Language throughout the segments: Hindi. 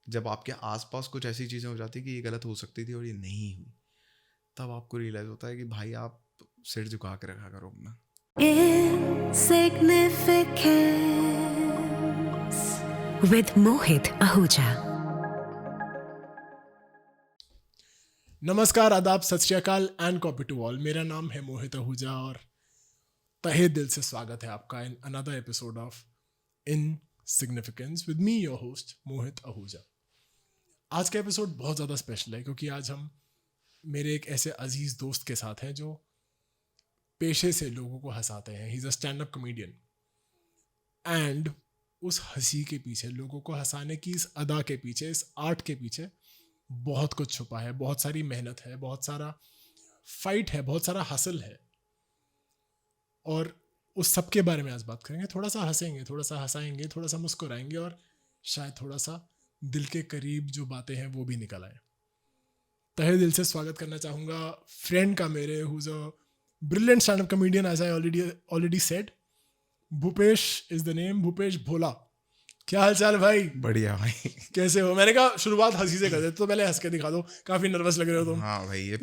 जब आपके आसपास कुछ ऐसी चीज़ें हो जाती कि ये गलत हो सकती थी और ये नहीं हुई, तब आपको रियलाइज़ होता है कि भाई आप सिर झुका के रखा करो अपना। Insignificance with Mohit Ahuja. नमस्कार, आदाब, सत श्री अकाल एंड कॉपी टू ऑल। मेरा नाम है मोहित आहूजा और तहे दिल से स्वागत है आपका in another episode of insignificance with me your host Mohit Ahuja. आज का एपिसोड बहुत ज़्यादा स्पेशल है क्योंकि आज हम मेरे एक ऐसे अजीज़ दोस्त के साथ हैं जो पेशे से लोगों को हंसाते हैं। He is a stand up comedian and उस हंसी के पीछे, लोगों को हंसाने की इस अदा के पीछे, इस आर्ट के पीछे बहुत कुछ छुपा है, बहुत सारी मेहनत है, बहुत सारा फाइट है, बहुत सारा हासिल है। और उस सब के बारे में आज बात करेंगे। थोड़ा सा हंसेंगे, थोड़ा सा हंसाएंगे, थोड़ा सा मुस्कुराएंगे और शायद थोड़ा सा दिल के करीब जो बातें हैं वो भी निकल आए। तहे दिल से स्वागत करना चाहूँगा फ्रेंड का मेरे, who is a brilliant stand up comedian, as I already said. Bhupesh is the name, Bhupesh Bhola. क्या हाल चाल भाई? बढ़िया भाई। कैसे हो? मैंने कहा शुरुआत हंसी से कर देते, तो पहले हंस के दिखा दो। काफी नर्वस लग रहे हो तुम। हाँ भाई, ये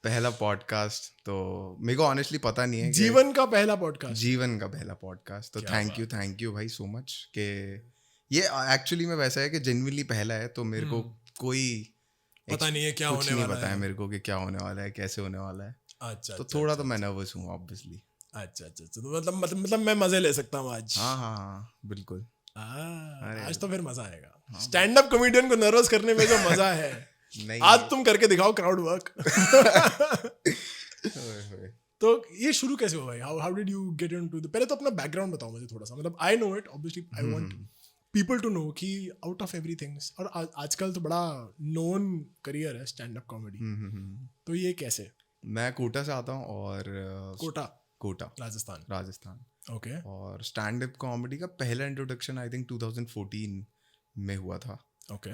पहला पॉडकास्ट, तो मेरे को ऑनेस्टली पता नहीं है जीवन का पहला पॉडकास्ट। जीवन का पहला पॉडकास्ट। तो क्या थैंक यू भाई सो मच के ये एक्चुअली में वैसा है कि जेन्युइनली पहला है, तो मेरे को कोई पता नहीं है क्या कुछ होने नहीं वाला पता है है। मेरे को कि क्या होने वाला है, कैसे होने वाला है। अच्छा, तो थोड़ा तो मैं नर्वस हूँ ऑब्वियसली। अच्छा, तो मतलब मैं मजे ले सकता हूँ आज। हाँ बिल्कुल। आज तो फिर मजा आएगा। स्टैंड अप कॉमेडियन को नर्वस करने में जो मजा है नहीं आज तुम करके दिखाओ क्राउड वर्क। तो ये शुरू कैसे हुआ भाई? How did you get into the, पहले तो अपना बैकग्राउंड बताओ मुझे थोड़ा सा। मतलब I know it, obviously I want people to know कि आउट ऑफ एवरीथिंग, और आजकल तो बड़ा नोन करियर है स्टैंड अप कॉमेडी, तो ये कैसे? मैं कोटा से आता हूँ और कोटा राजस्थान। ओके। और स्टैंड अप कॉमेडी का पहला इंट्रोडक्शन आई थिंक 2014 में हुआ था। ओके।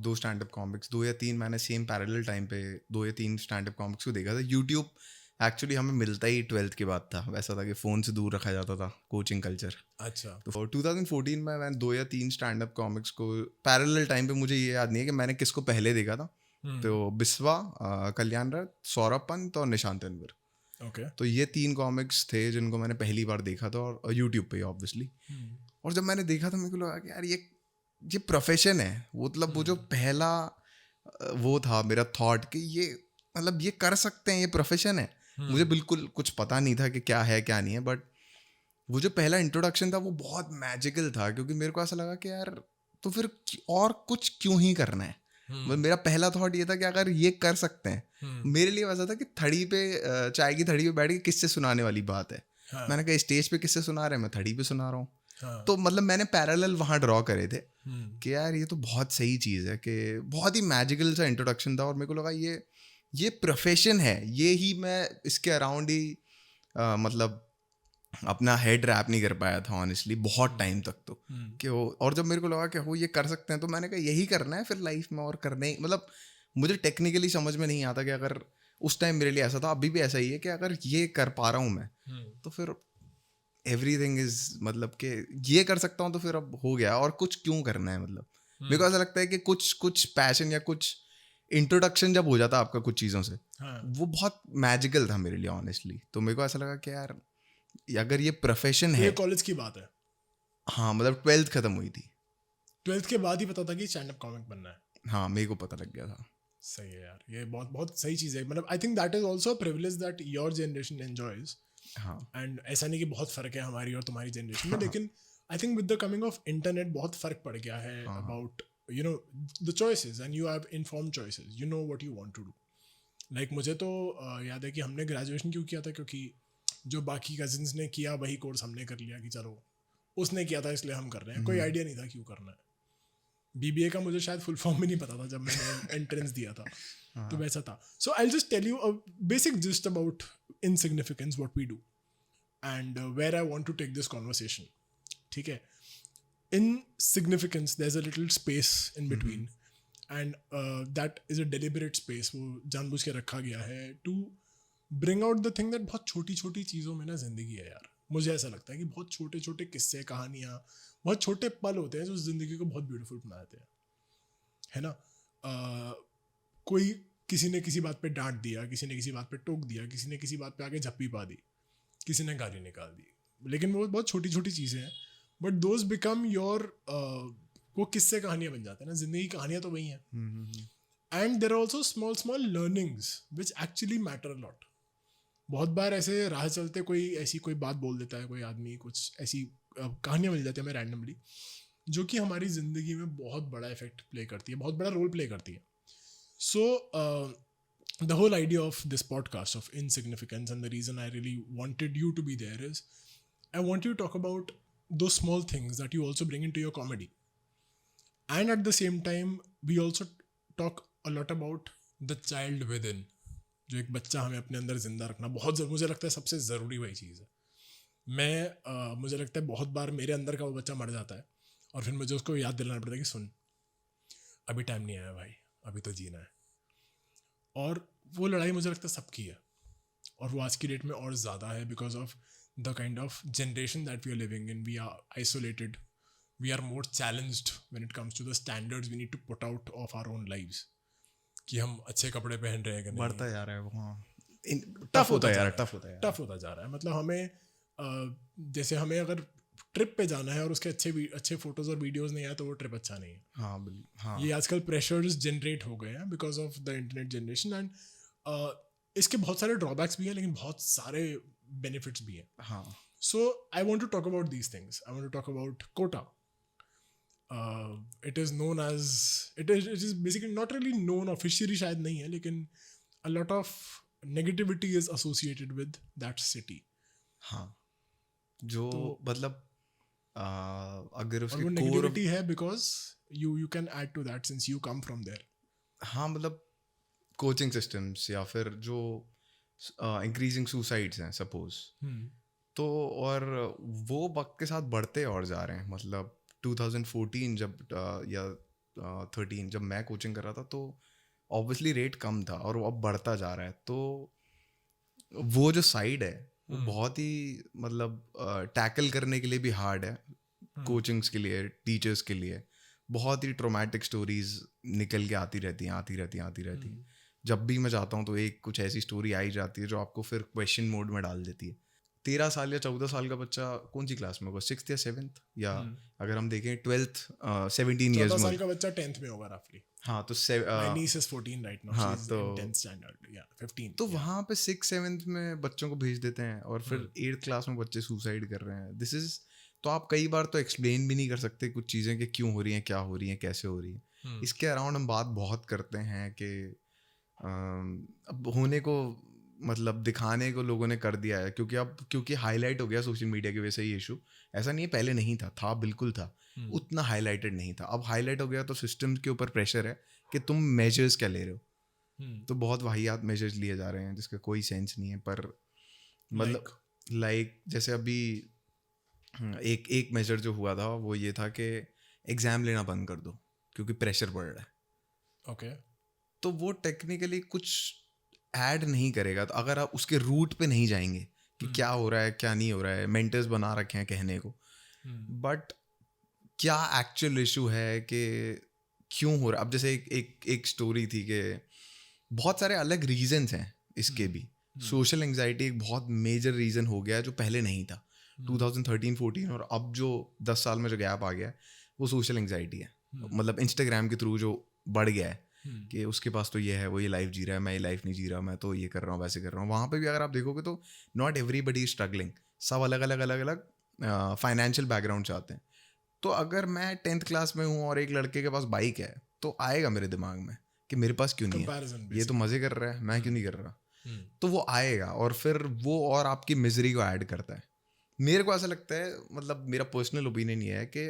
2 स्टैंड अप कॉमिक्स, 2 या 3 मैंने सेम पैरेलल टाइम पे 2 या 3 स्टैंड अप कॉमिक्स को देखा था। यूट्यूब एक्चुअली हमें मिलता ही 12th के बाद था। वैसा था कि फ़ोन से दूर रखा जाता था, कोचिंग कल्चर। अच्छा। तो 2014 में मैंने 2 या 3 स्टैंड अप कॉमिक्स को पैरेलल टाइम पे, मुझे ये याद नहीं है कि मैंने किसको पहले देखा था। तो बिस्वा, कल्याण रथ, सौरभ पंत और निशांत अनवर। ओके। तो ये 3 कॉमिक्स थे जिनको मैंने पहली बार देखा था, और यूट्यूब पे ऑब्वियसली। और जब मैंने देखा तो मेरे को लगा कि यार ये प्रोफेशन है। वो मतलब वो जो पहला वो था मेरा थॉट कि ये मतलब ये कर सकते हैं, ये प्रोफेशन है। मुझे बिल्कुल कुछ पता नहीं था कि क्या है क्या नहीं है, बट वो जो पहला इंट्रोडक्शन था वो बहुत मैजिकल था, क्योंकि मेरे को ऐसा लगा कि यार तो फिर और कुछ क्यों ही करना है। मतलब मेरा पहला थॉट ये था कि अगर ये कर सकते हैं, मेरे लिए वैसा था कि थड़ी पे चाय की थड़ी पे बैठ के किससे सुनाने वाली बात है। मैंने कहा स्टेज पे किससे सुना रहे हैं, मैं थड़ी पे सुना रहा हूँ। तो मतलब मैंने पैरेलल वहाँ ड्रॉ करे थे कि यार ये तो बहुत सही चीज़ है, कि बहुत ही मैजिकल सा इंट्रोडक्शन था। और मेरे को लगा ये प्रोफेशन है, ये ही मैं इसके अराउंड ही मतलब अपना हेड रैप नहीं कर पाया था ऑनेस्टली बहुत टाइम तक। तो कि वो, और जब मेरे को लगा कि वो ये कर सकते हैं, तो मैंने कहा यही करना है फिर लाइफ में। और करने ही मतलब मुझे टेक्निकली समझ में नहीं आता कि अगर उस टाइम मेरे लिए ऐसा था, अभी भी ऐसा ही है, कि अगर ये कर पा रहा हूँ मैं तो फिर एवरीथिंग इज, मतलब कि ये कर सकता हूँ तो फिर अब हो गया। और कुछ क्यों करना है, मतलब मेरे को ऐसा लगता है कि कुछ पैशन या कुछ इंट्रोडक्शन जब हो जाता है आपका कुछ चीज़ों से, वो बहुत मैजिकल था मेरे लिए ऑनेस्टली। तो मेरे को ऐसा लगा कि यार अगर ये प्रोफेशन है। ये कॉलेज की बात है? हाँ मतलब 12th खत्म हुई थी। 12th के बाद ही पता था कि स्टैंड अप कॉमिक बनना है? हाँ मेरे को पता लग गया था। सही है यार, ये बहुत बहुत सही चीज़ है। मतलब I think that is also privilege that your generation enjoys. हाँ एंड ऐसा नहीं कि बहुत फर्क है हमारी और तुम्हारी जनरेशन में, लेकिन I think with the coming of internet बहुत फर्क पड़ गया है about you know the choices, and you have informed choices, you know what you want to do. Like मुझे तो याद है कि हमने ग्रेजुएशन क्यों किया था, क्योंकि जो बाकी कजिन्स ने किया वही कोर्स हमने कर लिया कि चलो उसने किया था इसलिए हम कर रहे हैं। कोई आइडिया नहीं था क्यों करना है। बीबीए का मुझे शायद फुल फॉर्म भी नहीं पता था जब मैंने एंट्रेंस दिया था। तो वैसा था। So I just tell you a basic gist about insignificance, what we do and where I want to take this conversation. ठीक है, insignificance there is a little space in between, and that is a deliberate space. वो जानबूझ के रखा गया है to bring out the thing that बहुत छोटी छोटी चीज़ों में ना जिंदगी है यार। मुझे ऐसा लगता है कि बहुत छोटे छोटे किस्से, कहानियाँ, बहुत छोटे पल होते हैं जो ज़िंदगी को बहुत ब्यूटीफुल बना देते हैं, है ना। कोई किसी ने किसी बात पे डांट दिया, किसी ने किसी बात पे टोक दिया, किसी ने किसी बात पे आके झप्पी पा दी, किसी ने गाली निकाल दी, लेकिन वो बहुत छोटी छोटी चीज़ें हैं, बट दोज बिकम योर, वो किस्से कहानियाँ बन जाते हैं ना, जिंदगी की कहानियाँ तो वही हैं। And there are also small small learnings which actually matter a lot. बहुत बार ऐसे राह चलते कोई ऐसी कोई बात बोल देता है कोई आदमी, कुछ ऐसी कहानियाँ मिल जाती है हमें रैंडमली, जो कि हमारी ज़िंदगी में बहुत बड़ा इफेक्ट प्ले करती है, बहुत बड़ा रोल प्ले करती है। सो the whole idea of this podcast of insignificance, and the reason I really wanted you to be there, is I want you to talk about those small things that you also bring into your comedy. And at the same time, we also talk a lot about the child within. जो एक बच्चा हमें अपने अंदर जिंदा रखना बहुत मुझे लगता है सबसे ज़रूरी वही चीज़ है। मुझे लगता है बहुत बार मेरे अंदर का वो बच्चा मर जाता है और फिर मुझे उसको याद दिलाना पड़ता है कि सुन, अभी टाइम नहीं आया भाई, अभी तो जीना है। और वो लड़ाई मुझे लगता है सबकी है, और वो आज की डेट में और ज़्यादा है because of the kind of generation that we are living in. We are isolated, we are more challenged when it comes to the standards we need to put out of our own lives, कि हम अच्छे कपड़े पहन रहे हैं कि नहीं। बढ़ता जा रहा है वो, हाँ, टफ होता जा रहा है, टफ होता जा रहा है। मतलब हमें जैसे हमें अगर ट्रिप पे जाना है और उसके अच्छे फोटोज और वीडियोस नहीं आए तो वो ट्रिप अच्छा नहीं है। हाँ बिल्कुल, हाँ। ये आजकल प्रेशर्स जनरेट हो गए हैं because of the internet generation, and इसके बहुत सारे ड्रॉबैक्स भी हैं लेकिन बहुत सारे बेनिफिट्स भी हैं। हाँ, so I want to talk about these things. I want to talk about Kota. It is known as, it is basically not really known officially, शायद नहीं है, लेकिन a lot of negativity is associated with that city. हाँ, जो मतलब अगर और उसके वो कोर, नेगेटिविटी है because you can add to that since you come from there. हाँ, मतलब कोचिंग सिस्टम्स या फिर जो इंक्रीजिंग सुसाइड्स हैं सपोज, तो और वो वक्त के साथ बढ़ते और जा रहे हैं। मतलब 2014 जब या 13 जब मैं कोचिंग कर रहा था तो ऑब्वियसली रेट कम था और वो अब बढ़ता जा रहा है। तो वो जो साइड है वो बहुत ही मतलब टैकल करने के लिए भी हार्ड है, कोचिंग्स के लिए, टीचर्स के लिए। बहुत ही ट्रोमैटिक स्टोरीज निकल के आती रहती हैं। जब भी मैं जाता हूँ तो एक कुछ ऐसी स्टोरी आई जाती है जो आपको फिर क्वेश्चन मोड में डाल देती है। 13 साल या 14 साल का बच्चा कौन सी क्लास में होगा, 6th या 7th, या अगर हम देखें 12th, 17 ईयर्स में, 14 साल का बच्चा 10th में होगा रफली। हाँ, तो My niece is 14 right now. हाँ, She's तो in 10th standard. Yeah, 15. तो वहाँ पे 6th 7th में बच्चों को भेज देते हैं और फिर 8th क्लास में बच्चे सुसाइड कर रहे हैं। दिस इज, तो आप कई बार तो एक्सप्लेन भी नहीं कर सकते कुछ चीज़ें कि क्यों हो रही हैं, क्या हो रही हैं, कैसे हो रही हैं। इसके अराउंड हम बात बहुत करते हैं कि अब होने को मतलब दिखाने को लोगों ने कर दिया है, क्योंकि हाईलाइट हो गया सोशल मीडिया की वजह से ये इशू। ऐसा नहीं है पहले नहीं था, बिल्कुल था, उतना हाईलाइटेड नहीं था। अब हाईलाइट हो गया तो सिस्टम के ऊपर प्रेशर है कि तुम मेजर्स क्या ले रहे हो। तो बहुत वाहियात मेजर्स लिए जा रहे हैं जिसका कोई सेंस नहीं है। पर मतलब लाइक जैसे अभी एक मेजर जो हुआ था वो ये था कि एग्ज़ाम लेना बंद कर दो क्योंकि प्रेशर बढ़ रहा है। Okay. तो वो टेक्निकली कुछ ऐड नहीं करेगा। तो अगर आप उसके रूट पे नहीं जाएंगे कि क्या हो रहा है क्या नहीं हो रहा है, मेंटर्स बना रखे हैं कहने को, बट क्या एक्चुअल इशू है कि क्यों हो रहा है। अब जैसे एक स्टोरी थी कि बहुत सारे अलग रीजंस हैं इसके भी। सोशल एंग्जाइटी एक बहुत मेजर रीज़न हो गया है जो पहले नहीं था। 2013-14 और अब जो 10 साल में जो गैप आ गया है वो सोशल एंग्जाइटी है। मतलब इंस्टाग्राम के थ्रू जो बढ़ गया है कि उसके पास तो ये है, वो ये लाइफ जी रहा है, मैं ये लाइफ नहीं जी रहा, मैं तो ये कर रहा हूँ, वैसे कर रहा हूँ। वहाँ पे भी अगर आप देखोगे तो नॉट एवरीबडी इज स्ट्रगलिंग, सब अलग अलग फाइनेंशियल बैकग्राउंड से आते हैं। तो अगर मैं 10th क्लास में हूँ और एक लड़के के पास बाइक है तो आएगा मेरे दिमाग में कि मेरे पास क्यों नहीं है, ये तो मज़े कर रहा है, मैं क्यों नहीं कर रहा। तो वो आएगा और फिर वो और आपकी मिजरी को ऐड करता है। मेरे को ऐसा लगता है, मतलब मेरा पर्सनल ओपिनियन ये है कि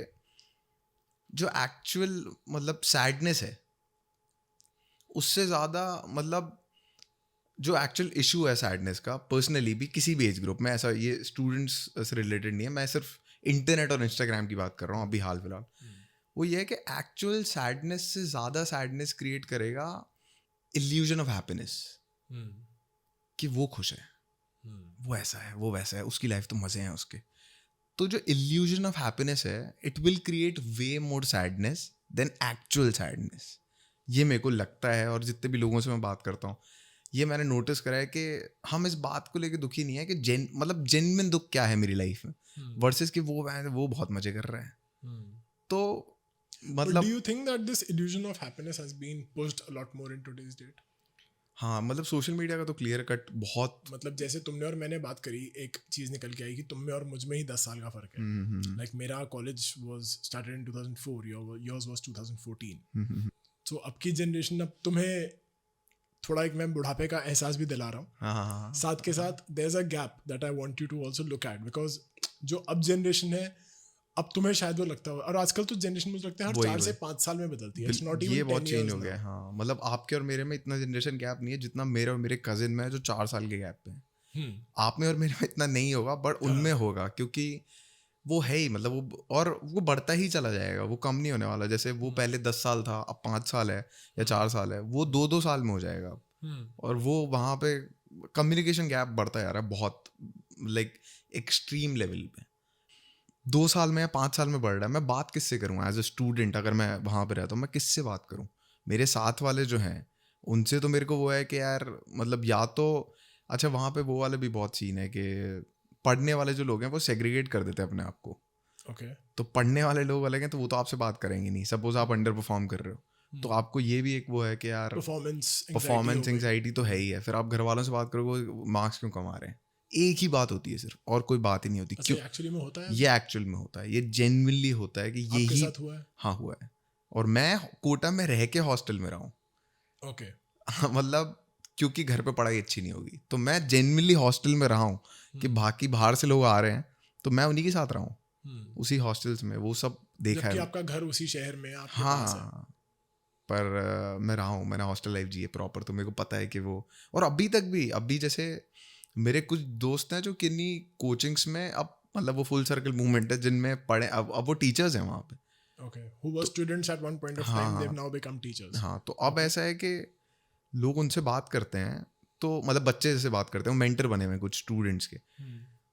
जो एक्चुअल मतलब सैडनेस है उससे ज़्यादा, मतलब जो एक्चुअल इशू है सैडनेस का, पर्सनली भी किसी भी एज ग्रुप में, ऐसा ये स्टूडेंट्स से रिलेटेड नहीं है, मैं सिर्फ इंटरनेट और इंस्टाग्राम की बात कर रहा हूँ अभी हाल फिलहाल, वो ये है कि एक्चुअल सैडनेस से ज़्यादा सैडनेस क्रिएट करेगा इल्यूजन ऑफ हैप्पीनेस, कि वो खुश है, वो ऐसा है, वो वैसा है, उसकी लाइफ तो मज़े हैं उसके। तो जो इल्यूजन ऑफ हैप्पीनेस है it will create way more sadness than actual sadness. ये मेरे को लगता है, और जितने भी लोगों से मैं बात करता हूँ ये मैंने नोटिस करा है कि हम इस बात को लेके दुखी नहीं है कि मतलब जेन्युइन दुख क्या है मेरी लाइफ में, वर्सेस कि वो बहुत मजे कर रहे हैं. तो मतलब do you think that this illusion of happiness has been pushed a lot more in today's date? हाँ, मतलब सोशल मीडिया का तो क्लियर कट बहुत. मतलब जैसे तुमने और मैंने बात करी, एक चीज निकल के आई कि तुम में और मुझ में ही 10 साल का फर्क है. लाइक मेरा college was started in 2004, yours was 2014. सो अब की जनरेशन, अब तुम्हें थोड़ा एक मैं बुढ़ापे का एहसास भी दिला रहा हूँ. हाँ, साथ के साथ there is a gap that I want you to also look at, because जो अब जनरेशन है, अब तुम्हें शायद वो लगता हो, और आजकल तो जनरेशन मुझे लगता है हर वही, 4 से 5 साल में बदलती है. इट्स नॉट ये इवन बहुत 10 चेंज years हो गया है. now. हाँ, मतलब आपके और मेरे में इतना जनरेशन गैप नहीं है जितना मेरे और मेरे कजिन में है जो 4 साल के गैप पे है. आप में और मेरे में इतना नहीं होगा, बट उनमें होगा, क्योंकि वो है ही, मतलब वो, और वो बढ़ता ही चला जाएगा, वो कम नहीं होने वाला. जैसे वो पहले 10 साल था, अब 5 साल है या 4 साल है, वो 2-2 साल में हो जाएगा अब. और वो वहाँ पे कम्युनिकेशन गैप बढ़ता जा रहा है बहुत, लाइक एक्सट्रीम लेवल पे. 2 साल में या 5 साल में बढ़ रहा है. मैं बात किससे करूँ एज अ स्टूडेंट? अगर मैं वहाँ पे रहता हूँ, मैं किससे बात करूँ? मेरे साथ वाले जो हैं उनसे तो मेरे को वो है कि यार, मतलब या तो, अच्छा वहाँ पे वो वाले भी बहुत सीन है कि पढ़ने वाले जो लोग हैं वो सेग्रीगेट कर देते हैं अपने आप को. Okay. तो पढ़ने वाले लोग अलग हैं, तो वो तो आपसे बात करेंगे नहीं. सपोज आप अंडर परफॉर्म कर रहे हो, तो आपको ये भी एक वो है कि यार परफॉर्मेंस एंग्जाइटी तो है ही है. फिर आप घर वालों से बात करोगे मार्क्स क्यों कमा रहे हैं, एक ही बात होती है सिर्फ, और कोई बात ही नहीं होती. क्यों? एक्चुअली में होता है, ये एक्चुअल में होता है, ये जेन्युइनली होता है कि आपके यही साथ हुआ है? हाँ, हुआ है. और मैं कोटा में रह के हॉस्टल में रहा हूँ. ओके. मतलब क्योंकि घर पे पढ़ाई अच्छी नहीं होगी, तो मैं जेन्युइनली हॉस्टल में रहा हूँ कि बाकी बाहर से लोग आ रहे हैं तो मैं उन्हीं के साथ रहा हूँ, उसी हॉस्टल्स में, वो सब देखा जबकि है. आपका घर उसी शहर में आपके हाँ, पास है. पर मैं रहा हूँ, मैंने हॉस्टल लाइफ जी है प्रॉपर, तो मेरे को पता है कि वो, और अभी तक भी, अभी जैसे मेरे कुछ दोस्त हैं जो किन्हीं कोचिंग्स में, अब मतलब वो फुल सर्कल मूवमेंट है जिनमें पढ़े, अब वो टीचर्स हैं वहाँ पे. Okay. Who were students at one point of time, they've now become teachers. हाँ, तो अब ऐसा है कि लोग उनसे बात करते हैं, तो मतलब बच्चे जैसे बात करते हैं, वो मेंटर बने हुए हैं कुछ स्टूडेंट्स के,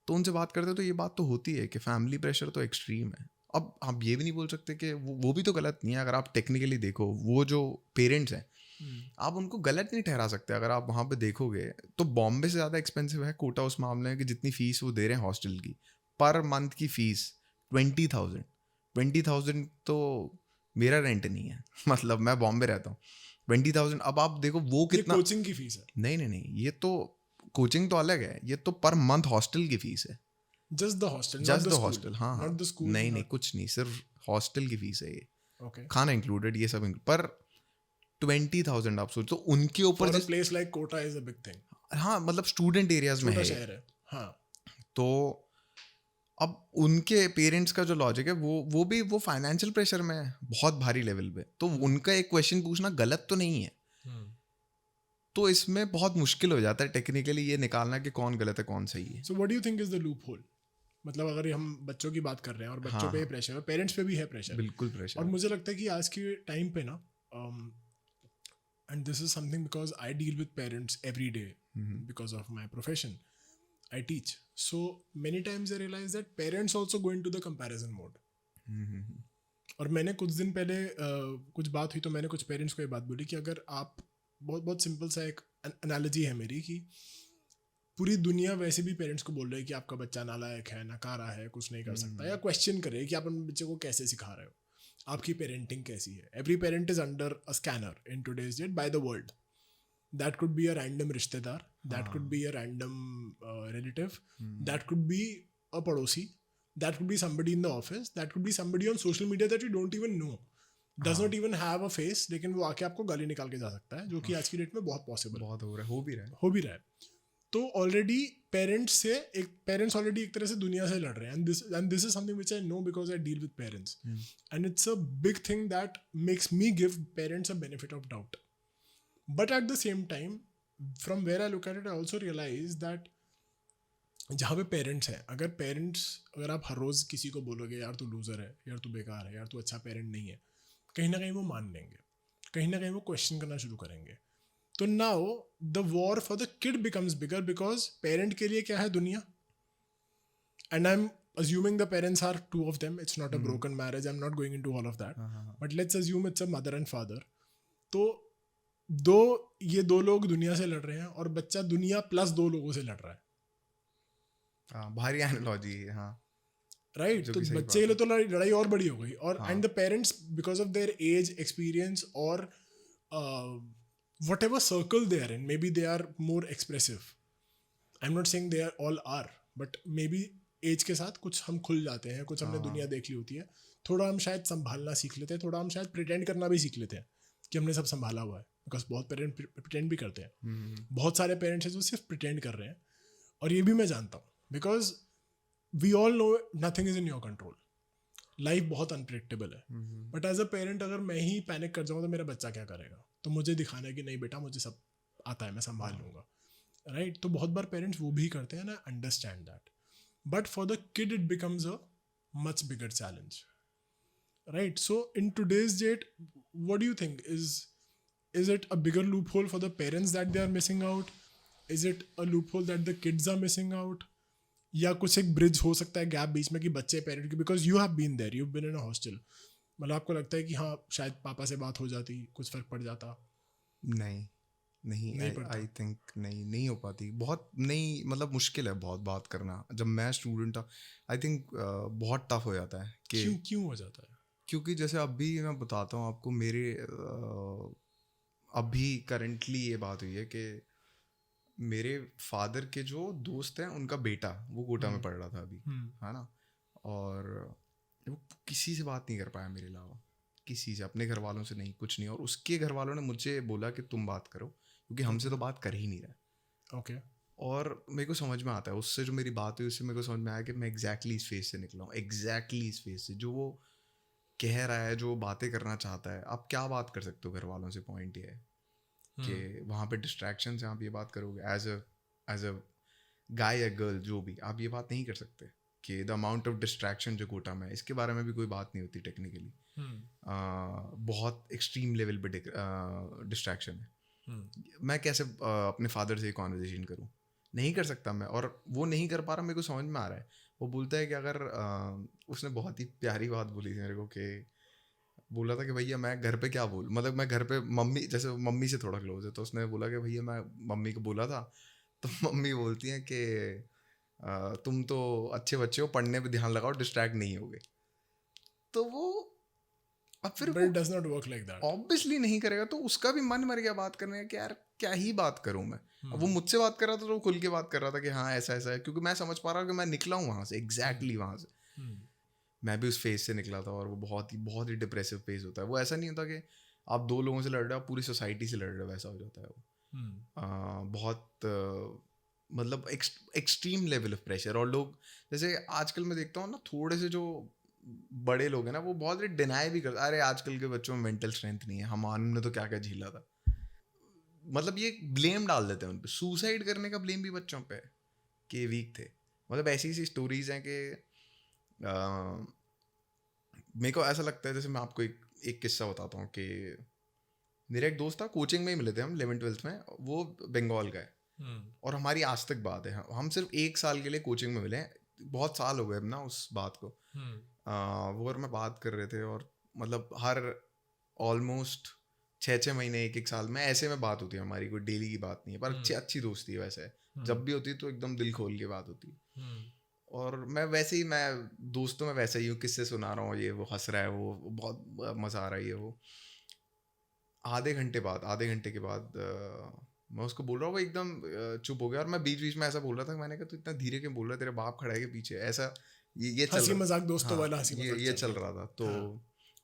तो उनसे बात करते हैं तो ये बात तो होती है कि फैमिली प्रेशर तो एक्सट्रीम है. अब आप ये भी नहीं बोल सकते कि वो भी तो गलत नहीं है. अगर आप टेक्निकली देखो, वो जो पेरेंट्स हैं, आप उनको गलत नहीं ठहरा सकते. अगर आप वहाँ पे देखोगे तो बॉम्बे से ज़्यादा एक्सपेंसिव है कोटा उस मामले में कि जितनी फीस वो दे रहे हैं हॉस्टल की, पर मंथ की फीस 20,000 तो मेरा रेंट नहीं है. मतलब मैं बॉम्बे रहता हूँ, 20,000. अब आप देखो वो कितना, कोचिंग की फीस है. नहीं, ये तो कोचिंग तो अलग है, ये तो पर मंथ हॉस्टल की फीस है. Just the hostel, just the hostel. हाँ, नॉट द स्कूल. नहीं, कुछ नहीं, सिर्फ हॉस्टल की फीस है ये. ओके. खाना इंक्लूडेड, ये सब पर 20,000 आप सोचो, तो उनके ऊपर for a place like Kota is a big thing. हाँ, मतलब स्टूडेंट एरियाज में है, शहर है. हाँ. तो अब उनके पेरेंट्स का जो लॉजिक है वो भी वो फाइनेंशियल प्रेशर में है बहुत भारी लेवल पे, तो उनका एक क्वेश्चन पूछना गलत तो नहीं है. तो इसमें बहुत मुश्किल हो जाता है टेक्निकली ये निकालना कि कौन गलत है कौन सही है. So what do you think is the loop hole? मतलब अगर हम बच्चों की बात कर रहे हैं और बच्चों पे प्रेशर है, पेरेंट्स पे भी है प्रेशर. बिल्कुल प्रेशर. और मुझे लगता है कि आज के टाइम पे ना, and this is something because I deal with parents every day because of my profession. I teach. So many times I realize that parents also go into the comparison mode. और मैंने कुछ दिन पहले कुछ बात हुई तो मैंने कुछ पेरेंट्स को ये बात बोली कि अगर आप, बहुत सिंपल सा एक एनालॉजी है मेरी, कि पूरी दुनिया वैसे भी पेरेंट्स को बोल रहे हैं कि आपका बच्चा नालायक है, नकारा है, कुछ नहीं कर सकता, या क्वेश्चन करे कि आप अपने बच्चे को कैसे सिखा रहे हो, आपकी पेरेंटिंग कैसी है. Every parent is under a scanner in today's date by the world. That could be a random रिश्तेदार, that could be a random relative, that could be a पड़ोसी, that could be somebody in the office, that could be somebody on social media that you don't even know, does not even have a face, लेकिन वो आके आपको गाली निकाल के जा सकता है, जो कि आज की डेट में बहुत पॉसिबल, बहुत हो भी रहा है. तो ऑलरेडी पेरेंट्स ऑलरेडी एक तरह से दुनिया से लड़ रहे हैं. And this is something which I know because I deal with parents, and it's a big thing that makes me give parents a benefit of doubt. But at the same time, from where I look at it, I also realize that जहाँ पे पेरेंट्स हैं, अगर आप हर रोज़ किसी को बोलोगे यार तू लूज़र है, यार तू बेकार है, यार तू अच्छा पेरेंट नहीं है, कहीं ना कहीं वो मान लेंगे, कहीं ना कहीं वो क्वेश्चन करना शुरू करेंगे. तो now the war for the kid becomes bigger, because parent के लिए क्या है दुनिया, and I am assuming the parents are two of them, it's not a broken marriage, I'm not going into all of that, but let's assume it's a mother and father. तो ये दो लोग दुनिया से लड़ रहे हैं और बच्चा दुनिया प्लस दो लोगों से लड़ रहा है, हाँ, भारी एनालॉजी है, हाँ, राइट? तो बच्चे के लिए तो लड़ाई और बड़ी हो गई, और and the parents because of their age, experience और whatever circle they are in, maybe they are more expressive. I'm not saying they are all are, but maybe age के साथ कुछ हम खुल जाते हैं, कुछ हमने दुनिया देख ली होती है, थोड़ा हम शायद संभालना सीख लेते हैं, थोड़ा हम शायद प्रिटेंड करना भी सीख लेते हैं कि हमने सब संभाला हुआ है, बिकॉज बहुत पेरेंट प्रिटेंड भी करते हैं, बहुत सारे पेरेंट्स हैं जो सिर्फ प्रिटेंड कर रहे हैं, और ये भी मैं जानता हूँ, because we all know nothing is in your control, life बहुत अनप्रिडिक्टेबल है, बट एज अ पेरेंट अगर मैं ही पैनिक कर जाऊँ तो मेरा बच्चा क्या करेगा, तो मुझे दिखाना है कि नहीं बेटा मुझे सब आता है, मैं संभाल लूँगा, राइट? तो बहुत बार पेरेंट्स वो भी करते हैं ना, understand that, but for the kid it becomes a much bigger challenge, right? So in today's date what do you think, is it a bigger loophole for the parents that they are missing out? Is it a loophole that the kids are missing out? या कुछ एक ब्रिज हो सकता है गैप बीच में कि बच्चे पेरेंट की, because you have been there, you been in a hostel, मतलब आपको लगता है कि हाँ शायद पापा से बात हो जाती, कुछ फर्क पड़ जाता? नहीं आई थिंक नहीं हो पाती, बहुत नहीं, मतलब मुश्किल है बहुत बात करना। जब मैं स्टूडेंट था आई थिंक बहुत टफ हो जाता है कि क्यों हो जाता है? क्योंकि जैसे अभी मैं बताता हूँ आपको, मेरे अभी करंटली ये बात हुई है कि मेरे फादर के जो दोस्त हैं उनका बेटा वो कोटा में पढ़ रहा था अभी, है ना, और वो किसी से बात नहीं कर पाया मेरे अलावा, किसी से, अपने घर वालों से नहीं, कुछ नहीं, और उसके घर वालों ने मुझे बोला कि तुम बात करो, क्योंकि हमसे तो बात कर ही नहीं रहा। ओके। और मेरे को समझ में आता है, उससे जो मेरी बात हुई उससे मेरे को समझ में आया कि मैं एग्जैक्टली इस फेज से निकला हूँ, एग्जैक्टली इस फेज से, जो वो कह रहा है, जो बातें करना चाहता है। आप क्या बात कर सकते हो घर वालों से, पॉइंट ये है कि वहाँ पे डिस्ट्रैक्शन से आप ये बात करोगे एज अ गाय या गर्ल, जो भी, आप ये बात नहीं कर सकते कि द अमाउंट ऑफ डिस्ट्रैक्शन जो कोटा में है, इसके बारे में भी कोई बात नहीं होती टेक्निकली। बहुत एक्सट्रीम लेवल पे डिस्ट्रैक्शन है। मैं कैसे अपने फादर से कॉन्वर्जेशन करूँ? नहीं कर सकता मैं, और वो नहीं कर पा रहा, मेरे को समझ में आ रहा है। वो बोलता है कि अगर उसने बहुत ही प्यारी बात बोली थी मेरे को, कि बोला था कि भैया मैं घर पे क्या बोल, मतलब मैं घर पे मम्मी, जैसे मम्मी से थोड़ा क्लोज है, तो उसने बोला कि भैया मैं मम्मी को बोला था, तो मम्मी बोलती हैं कि तुम तो अच्छे बच्चे हो, पढ़ने पे ध्यान लगाओ, डिस्ट्रैक्ट नहीं होगे। तो वो अब फिर But it does not work like that. Obviously नहीं करेगा, तो उसका भी मन मर गया बात करने का कि यार क्या ही बात करूं मैं। अब वो मुझसे बात कर रहा था तो वो खुल के बात कर रहा था कि हाँ ऐसा ऐसा है, क्योंकि मैं समझ पा रहा हूँ कि मैं निकला हूँ वहाँ से, एग्जैक्टली वहाँ से। मैं भी उस फेज से निकला था, और वो बहुत ही डिप्रेसिव फेज होता है। वो ऐसा नहीं होता कि आप दो लोगों से लड़ रहे हो, आप पूरी सोसाइटी से लड़ रहे हो, वैसा हो जाता है वो। बहुत मतलब एक्सट्रीम लेवल ऑफ प्रेशर। और लोग, जैसे आजकल मैं देखता हूँ ना, थोड़े से जो बड़े लोग हैं ना, वो बहुत डिनाई भी करते, अरे आजकल के बच्चों में मेंटल स्ट्रेंथ नहीं है, हमने तो क्या क्या झीला था। मतलब ये ब्लेम डाल देते हैं उन पे, सुसाइड करने का ब्लेम भी बच्चों पे है कि वीक थे। मतलब ऐसी सी स्टोरीज हैं कि मेरे को ऐसा लगता है, जैसे मैं आपको एक किस्सा बताता हूँ कि मेरा एक दोस्त था, कोचिंग में ही मिले थे हम 11th-12th में, वो बंगाल का है, और हमारी आज तक बात है। हम सिर्फ 1 साल के लिए कोचिंग में मिले हैं, बहुत साल हो गए अब ना उस बात को। वो और मैं बात कर रहे थे, और मतलब हर ऑलमोस्ट 6-6 महीने 1-1 साल में ऐसे में बात होती है हमारी, कोई डेली की बात नहीं है, पर अच्छी दोस्ती है वैसे। जब भी होती है तो एकदम दिल खोल के बात होती है। और मैं वैसे ही, मैं दोस्तों में वैसे ही हूँ, किससे सुना रहा हूँ, ये वो हंस रहा है, वो बहुत मज़ा आ रहा है, ये वो। आधे घंटे के बाद मैं उसको बोल रहा हूँ, वो एकदम चुप हो गया, और मैं बीच बीच में ऐसा बोल रहा था, मैंने कहा तू इतना धीरे क्यों बोल रहा है, तेरे बाप खड़ा है के पीछे, ऐसा ये हंसी मजाक दोस्तों वाला हंसी मजाक ये चल रहा था। तो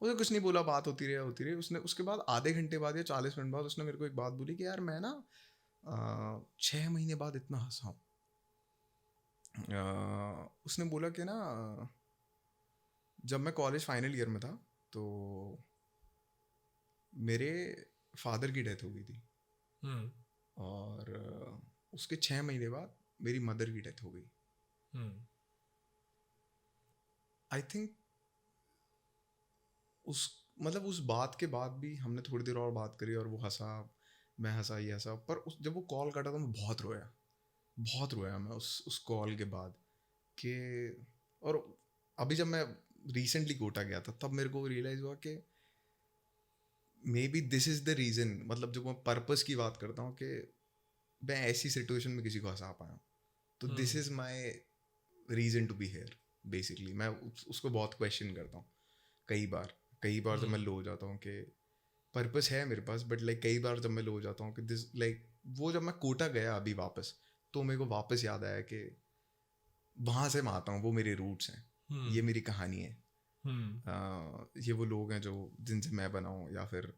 उसने कुछ नहीं बोला, बात होती रही। उसने उसके बाद आधे घंटे बाद या 40 मिनट बाद उसने मेरे को एक बात बोली कि यार मैं ना 6 महीने बाद इतना हंसा हूँ। उसने बोला कि ना, जब मैं कॉलेज फाइनल ईयर में था तो मेरे फादर की डेथ हो गई थी, और उसके 6 महीने बाद मेरी मदर की डेथ हो गई। आई थिंक उस बात के बाद भी हमने थोड़ी देर और बात करी, और वो हंसा, मैं हंसा, ये हंसा। पर जब वो कॉल काटा तो मैं बहुत रोया मैं उस कॉल के बाद, कि और अभी जब मैं रिसेंटली कोटा गया था तब मेरे को रियलाइज हुआ कि may be this is the reason, मतलब जब मैं पर्पस की बात करता हूँ कि मैं ऐसी सिचुएशन में किसी को हंसा पाया, तो this is my reason to be here basically. मैं उसको बहुत क्वेश्चन करता हूँ कई बार जब मैं लो हो जाता हूँ कि पर्पस है मेरे पास, बट लाइक कई बार जब मैं लो हो जाता हूँ कि दिस लाइक वो जब मैं कोटा गया अभी वापस, तो मेरे को वापस याद आया कि वहाँ से मैं आता हूँ, वो मेरे रूट्स हैं, ये मेरी कहानी है। ये वो लोग हैं जो जिनसे मैं बना हूँ, या फिर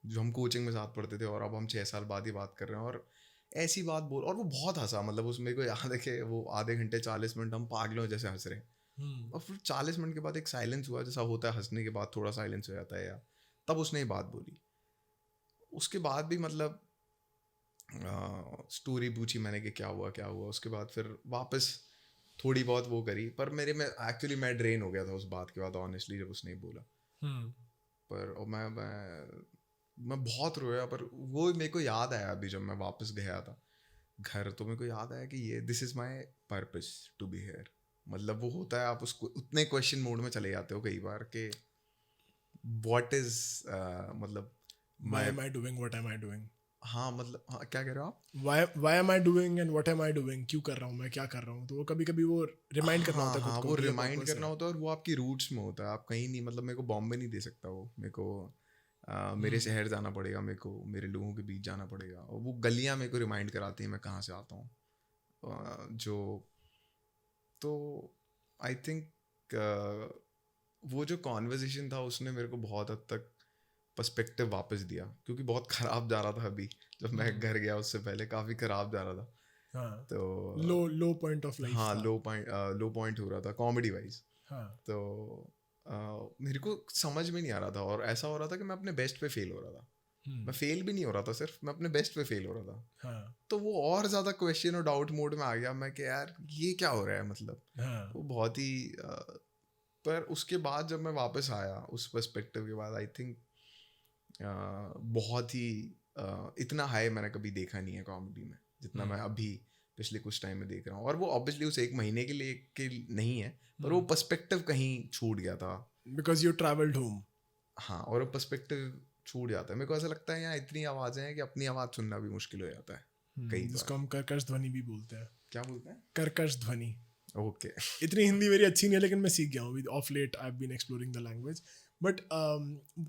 जो हम कोचिंग में साथ पढ़ते थे और अब हम 6 साल बाद ही बात कर रहे हैं और ऐसी बात बोल, और वो बहुत हंसा, मतलब उसमें को याद है कि वो आधे घंटे 40 मिनट हम पागलों जैसे हंस रहे हैं, और फिर 40 मिनट के बाद एक साइलेंस हुआ, जैसा होता है हंसने के बाद थोड़ा साइलेंस हो जाता है, या तब उसने ये बात बोली। उसके बाद भी मतलब स्टोरी पूछी मैंने कि क्या हुआ, उसके बाद फिर वापस थोड़ी बहुत वो करी, पर मेरे में एक्चुअली मैं ड्रेन हो गया था उस बात के बाद ऑनेस्टली, जब उसने बोला। पर और मैं बहुत रोया, पर वो मेरे को याद आया अभी जब मैं वापस गया था घर, तो मेरे को याद आया कि ये this is my purpose to be here. मतलब वो होता है, आप उसको उतने क्वेश्चन मोड में चले जाते हो कई बार कि व्हाट इज मतलब why am I doing what am I doing, हाँ मतलब हाँ, क्या कह रहे हो आप? why am I doing and what am I doing, क्यों कर रहा हूँ मैं, क्या कर रहा हूँ। तो वो कभी कभी वो रिमाइंड करना होता है हाँ, खुद को वो कि ये रिमाइंड purpose करना है। होता है, और वो आपकी रूट्स में होता है, आप कहीं नहीं, मतलब मेरे को बॉम्बे नहीं दे सकता वो, मेरे को मेरे शहर जाना पड़ेगा, मेरे को मेरे लोगों के बीच जाना पड़ेगा, और वो गलियां मेरे को रिमाइंड कराती हैं मैं कहाँ से आता हूँ। जो तो आई थिंक वो जो कॉन्वर्जेसन था उसने मेरे को बहुत हद तक पर्सपेक्टिव वापस दिया, क्योंकि बहुत ख़राब जा रहा था अभी, जब मैं घर गया उससे पहले काफ़ी ख़राब जा रहा था। हाँ, तो लो पॉइंट ऑफ लाइफ हाँ, था। लो पॉइंट हो रहा था कॉमेडी वाइज। हाँ, तो मेरे को समझ में नहीं आ रहा था, और ऐसा हो रहा था कि मैं अपने बेस्ट पे फेल हो रहा था। मैं फेल भी नहीं हो रहा था, सिर्फ मैं अपने बेस्ट पे फेल हो रहा था। हाँ, तो वो और ज़्यादा क्वेश्चन और डाउट मोड में आ गया मैं कि यार ये क्या हो रहा है, मतलब हाँ, वो बहुत ही पर उसके बाद जब मैं वापस आया उस पर्सपेक्टिव के बाद, आई थिंक बहुत ही इतना हाई मैंने कभी देखा नहीं है कॉमेडी में जितना मैं अभी पिछले कुछ टाइम में देख रहा हूँ। और वो ऑब्वियसली उस एक महीने के लिए के नहीं है, पर वो पर्सपेक्टिव कहीं छूट गया था। Because you travelled home. हाँ, और वो पर्सपेक्टिव छूट जाता है। मेरे को ऐसा लगता है यहाँ इतनी आवाज़ें हैं कि अपनी आवाज़ सुनना भी मुश्किल हो जाता है कई जिसको बार। हम कर्कश ध्वनि भी बोलते हैं। क्या बोलते हैं? कर्कश ध्वनि। ओके। इतनी हिंदी मेरी अच्छी नहीं है, लेकिन मैं सीख गया हूँ। Of late I have been exploring the language, but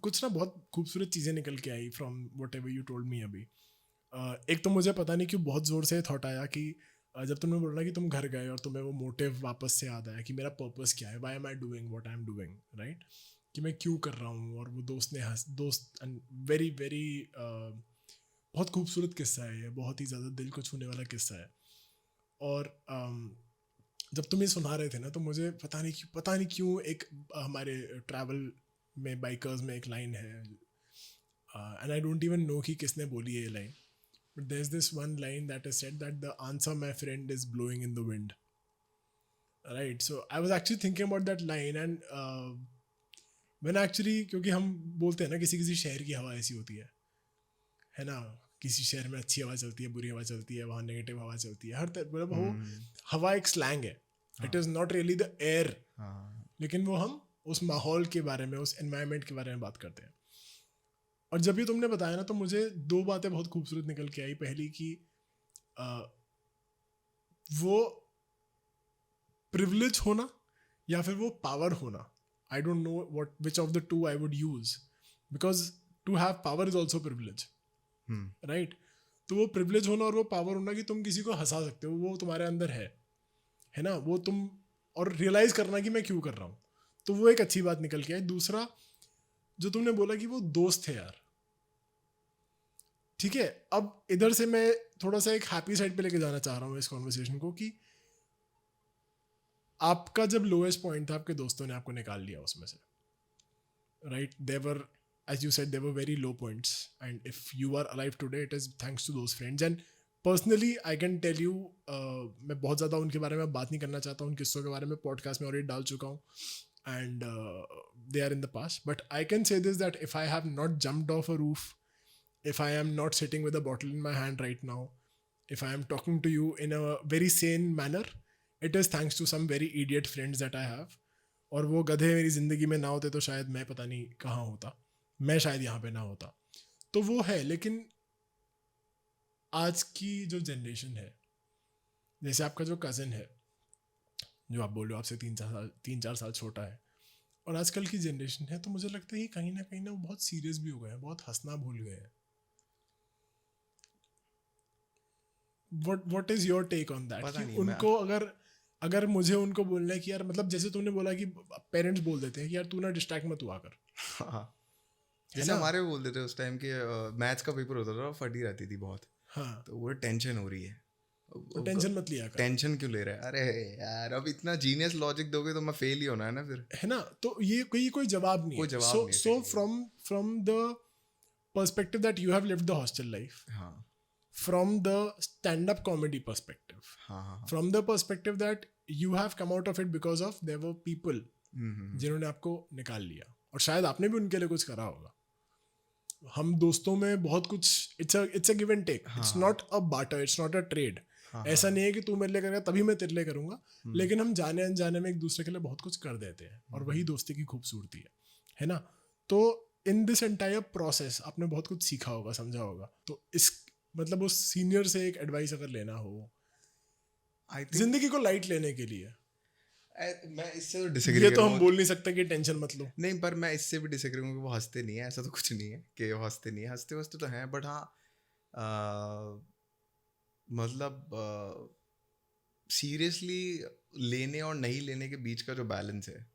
कुछ ना बहुत खूबसूरत चीज़ें निकल के आई from whatever you told me अभी। एक तो मुझे पता नहीं क्यों बहुत ज़ोर से थॉट आया कि जब तुमने बोला कि तुम घर गए और तुम्हें वो मोटिव वापस से याद आया कि मेरा पर्पस क्या है, why am I doing what I am doing, right, कि मैं क्यों कर रहा हूँ। और वो दोस्त वेरी वेरी बहुत खूबसूरत किस्सा है ये, बहुत ही ज़्यादा दिल को छूने वाला किस्सा है। और जब तुम ये सुना रहे थे ना, तो मुझे पता नहीं क्यों एक हमारे ट्रैवल में बाइकर्स में एक लाइन है, and I don't even know कि किसने बोली है ये line, but there is this one line that is said that the answer my friend is blowing in the wind, right. So I was actually thinking about that line, and मैंने एक्चुअली, क्योंकि हम बोलते हैं ना किसी शहर की हवा ऐसी होती है ना, किसी शहर में अच्छी हवा चलती है, बुरी हवा चलती है, वहाँ नेगेटिव हवा चलती है, हर मतलब वो हवा एक स्लैंग है, it is not really the air, लेकिन वो हम उस माहौल के बारे में, उस एनवायरनमेंट के बारे में बात करते हैं। और जब ये तुमने बताया ना, तो मुझे दो बातें बहुत खूबसूरत निकल के आई। पहली कि वो प्रिविलेज होना या फिर वो पावर होना, I don't know what which of the two I would use, because to have power is also privilege, right. तो वो प्रिविलेज होना और वो पावर होना कि तुम किसी को हंसा सकते हो, वो तुम्हारे अंदर है ना, वो तुम, और रियलाइज करना कि मैं क्यों कर रहा हूँ, तो वो एक अच्छी बात निकल के आई। दूसरा जो तुमने बोला कि वो दोस्त है यार, ठीक है, अब इधर से मैं थोड़ा सा एक हैप्पी साइड पे लेके जाना चाह रहा हूँ इस कॉन्वर्सेशन को, कि आपका जब लोएस्ट पॉइंट था, आपके दोस्तों ने आपको निकाल लिया उसमें से, राइट। देवर, as you said, they were very low points, and if you are alive today, it is thanks to those friends. And personally I can tell you, मैं बहुत ज़्यादा उनके बारे में बात नहीं करना चाहता, उन किस्सों के बारे में पॉडकास्ट में ऑलरेडी डाल चुका हूँ, and they are in the past, but I can say this, that if I have not jumped off a roof, if I am not sitting with a bottle in my hand right now, if I am talking to you in a very sane manner, it is thanks to some very idiot friends that I have, और वो गधे मेरी ज़िंदगी में ना होते तो शायद मैं पता नहीं कहाँ होता, मैं शायद यहाँ पे ना होता। तो वो है। लेकिन आज की जो जनरेशन है, जैसे आपका जो कज़न है जो आप बोल रहे हो आपसे 3-4 साल छोटा है, और आजकल की जनरेशन है, तो मुझे लगता है कि कहीं ना वो बहुत सीरियस भी हो गए हैं, बहुत हंसना भूल गए हैं। what is your take on that? पता कि नहीं, उनको अगर मुझे उनको बोलना है कि यार, मतलब जैसे तुमने बोला कि पेरेंट्स बोल देते हैं कि यार तू ना डिस्ट्रैक्ट मत हुआ कर, हाँ, जैसे हमारे वो बोलते थे उस टाइम के मैथ्स का पेपर होता था, फटी रहती थी बहुत, हाँ, तो वो टेंशन हो रही है, तो टेंशन मत लिया कर, टेंशन क्यों ले रहा है, अरे यार अब इतना जीनियस लॉजिक दोगे तो मैं फेल ही होना है ना फिर, है ना? तो ये कोई जवाब नहीं कोई है। जवाब नहीं है, so from the perspective that you have lived the hostel life, हाँ from the stand-up comedy perspective, हाँ, from the perspective that you have come out of it because of there were people जिन्होंने आपको निकाल लिया, और शायद आपने भी उनके लिए कुछ करा होगा। हम दोस्तों में बहुत कुछ, it's a give and take, it's not a barter, it's not a trade. ऐसा नहीं है कि तू मेरे लिए करेगा तभी मैं तेरे लिए करूंगा, लेकिन हम जाने अनजाने में एक दूसरे के लिए बहुत कुछ कर देते हैं, और वही दोस्ती की खूबसूरती है ना? तो इन दिस एंटायर प्रोसेस आपने बहुत कुछ सीखा होगा, समझा होगा। तो इस मतलब उस सीनियर से एक एडवाइस अगर लेना हो जिंदगी को लाइट लेने के लिए, मैं इससे तो डिसएग्री ये तो हम बोल नहीं सकते कि टेंशन मत लो। नहीं, पर मैं इससे भी डिसएग्री करूंगा कि वो हंसते नहीं है, ऐसा तो कुछ नहीं है कि वो हंसते नहीं है, हंसते वस्ते तो हैं, बट हाँ मतलब सीरियसली लेने और नहीं लेने के बीच का जो बैलेंस है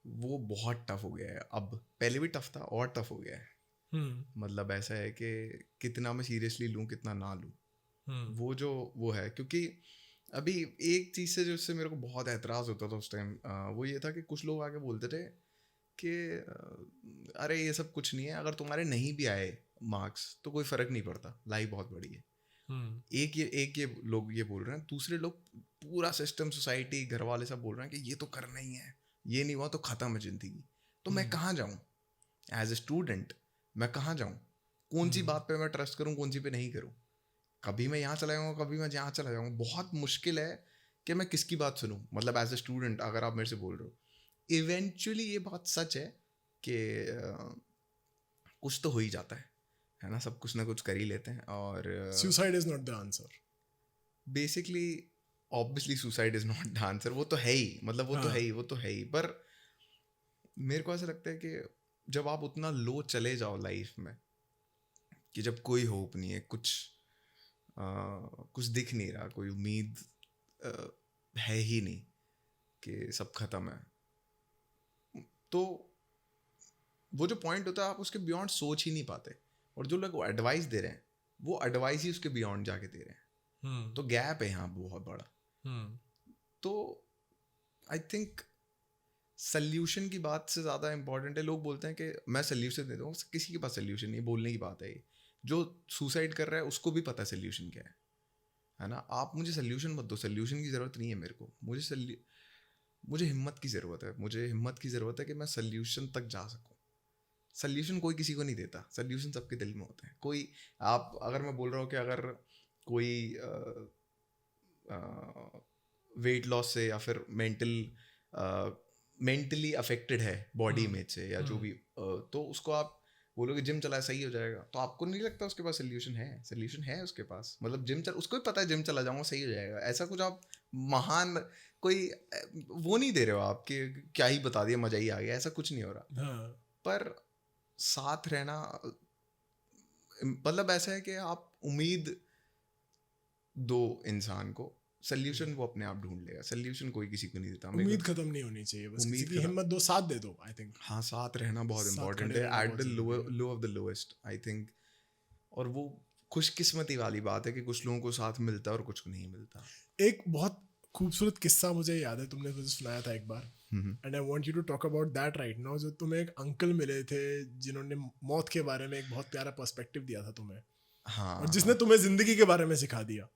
वो बहुत टफ हो गया है अब, पहले भी टफ था और टफ हो गया है। मतलब ऐसा है कि कितना मैं सीरियसली लूँ कितना ना लूँ, वो है, क्योंकि अभी एक चीज़ से जिससे मेरे को बहुत एतराज़ होता था उस टाइम, वो ये था कि कुछ लोग आके बोलते थे कि अरे ये सब कुछ नहीं है, अगर तुम्हारे नहीं भी आए मार्क्स तो कोई फ़र्क नहीं पड़ता, लाइफ बहुत बड़ी है। एक ये लोग ये बोल रहे हैं, दूसरे लोग पूरा सिस्टम, सोसाइटी, घर वाले सब बोल रहे हैं कि ये तो करना ही है, ये नहीं हुआ तो ख़त्म है ज़िंदगी। तो मैं कहाँ जाऊँ एज ए स्टूडेंट, मैं कहाँ जाऊँ, कौन सी बात पे मैं ट्रस्ट करूँ, कौन सी पे नहीं करूँ? कभी मैं यहाँ चला जाऊँगा, कभी मैं यहाँ चला जाऊँगा, बहुत मुश्किल है कि मैं किसकी बात सुनूँ। मतलब एज ए स्टूडेंट अगर आप मेरे से बोल रहे हो, इवेंचुअली ये बात सच है कि कुछ तो हो ही जाता है ना, सब कुछ ना कुछ कर ही लेते हैं, और suicide is not the answer. Basically obviously suicide is not the answer, वो तो है ही, मतलब वो तो है ही, पर मेरे को ऐसा लगता है कि जब आप उतना लो चले जाओ लाइफ में कि जब कोई होप नहीं है, कुछ दिख नहीं रहा, कोई उम्मीद है ही नहीं कि सब खत्म है, तो वो जो पॉइंट होता है आप उसके बियॉन्ड सोच ही नहीं पाते, और जो लोग एडवाइस दे रहे हैं वो एडवाइस ही उसके बियॉन्ड जाके दे रहे हैं, तो गैप है यहाँ बहुत बड़ा। तो आई थिंक सल्यूशन की बात से ज़्यादा इम्पोर्टेंट है, लोग बोलते हैं कि मैं सल्यूशन दे दूँ, किसी के पास सल्यूशन नहीं, बोलने की बात है ये, जो सुसाइड कर रहा है उसको भी पता है सल्यूशन क्या है ना? आप मुझे सल्यूशन मत दो, सल्यूशन की ज़रूरत नहीं है मेरे को, मुझे हिम्मत की ज़रूरत है, मुझे हिम्मत की ज़रूरत है कि मैं सल्यूशन तक जा सकूँ। सल्यूशन कोई किसी को नहीं देता, सल्यूशन सबके दिल में होते हैं। कोई आप अगर मैं बोल रहा हूँ कि अगर कोई वेट लॉस से या फिर मेंटली अफेक्टेड है बॉडी इमेज से या जो भी, तो उसको आप बोलोगे जिम चला सही हो जाएगा, तो आपको नहीं लगता उसके पास सल्यूशन है उसके पास, मतलब जिम उसको भी पता है जिम चला जाऊंगा सही हो जाएगा, ऐसा कुछ आप महान कोई वो नहीं दे रहे हो आप कि क्या ही बता दिया मजा ही आ गया, ऐसा कुछ नहीं हो रहा। पर साथ रहना मतलब ऐसा है कि आप उम्मीद दो इंसान को, सल्यूशन वो अपने आप ढूंढ लेगा, सल्यूशन कोई किसी को नहीं देता। उम्मीद खत्म नहीं होनी चाहिए, बस किसी की हिम्मत दो, साथ दे दो। आई थिंक हाँ, साथ रहना बहुत इंपॉर्टेंट है, at the low of the lowest I think. और वो खुशकिस्मती वाली बात है कि कुछ लोगों को साथ मिलता है और कुछ को नहीं मिलता। एक बहुत खूबसूरत किस्सा मुझे याद है, तुमने मुझे सुनाया था एक बार, and I want you to talk about that right now. जो तुम्हें एक अंकल मिले थे जिन्होंने मौत के बारे में एक बहुत प्यारा पर्सपेक्टिव दिया था तुम्हें, हाँ, और जिसने तुम्हें जिंदगी के बारे में सिखा दिया।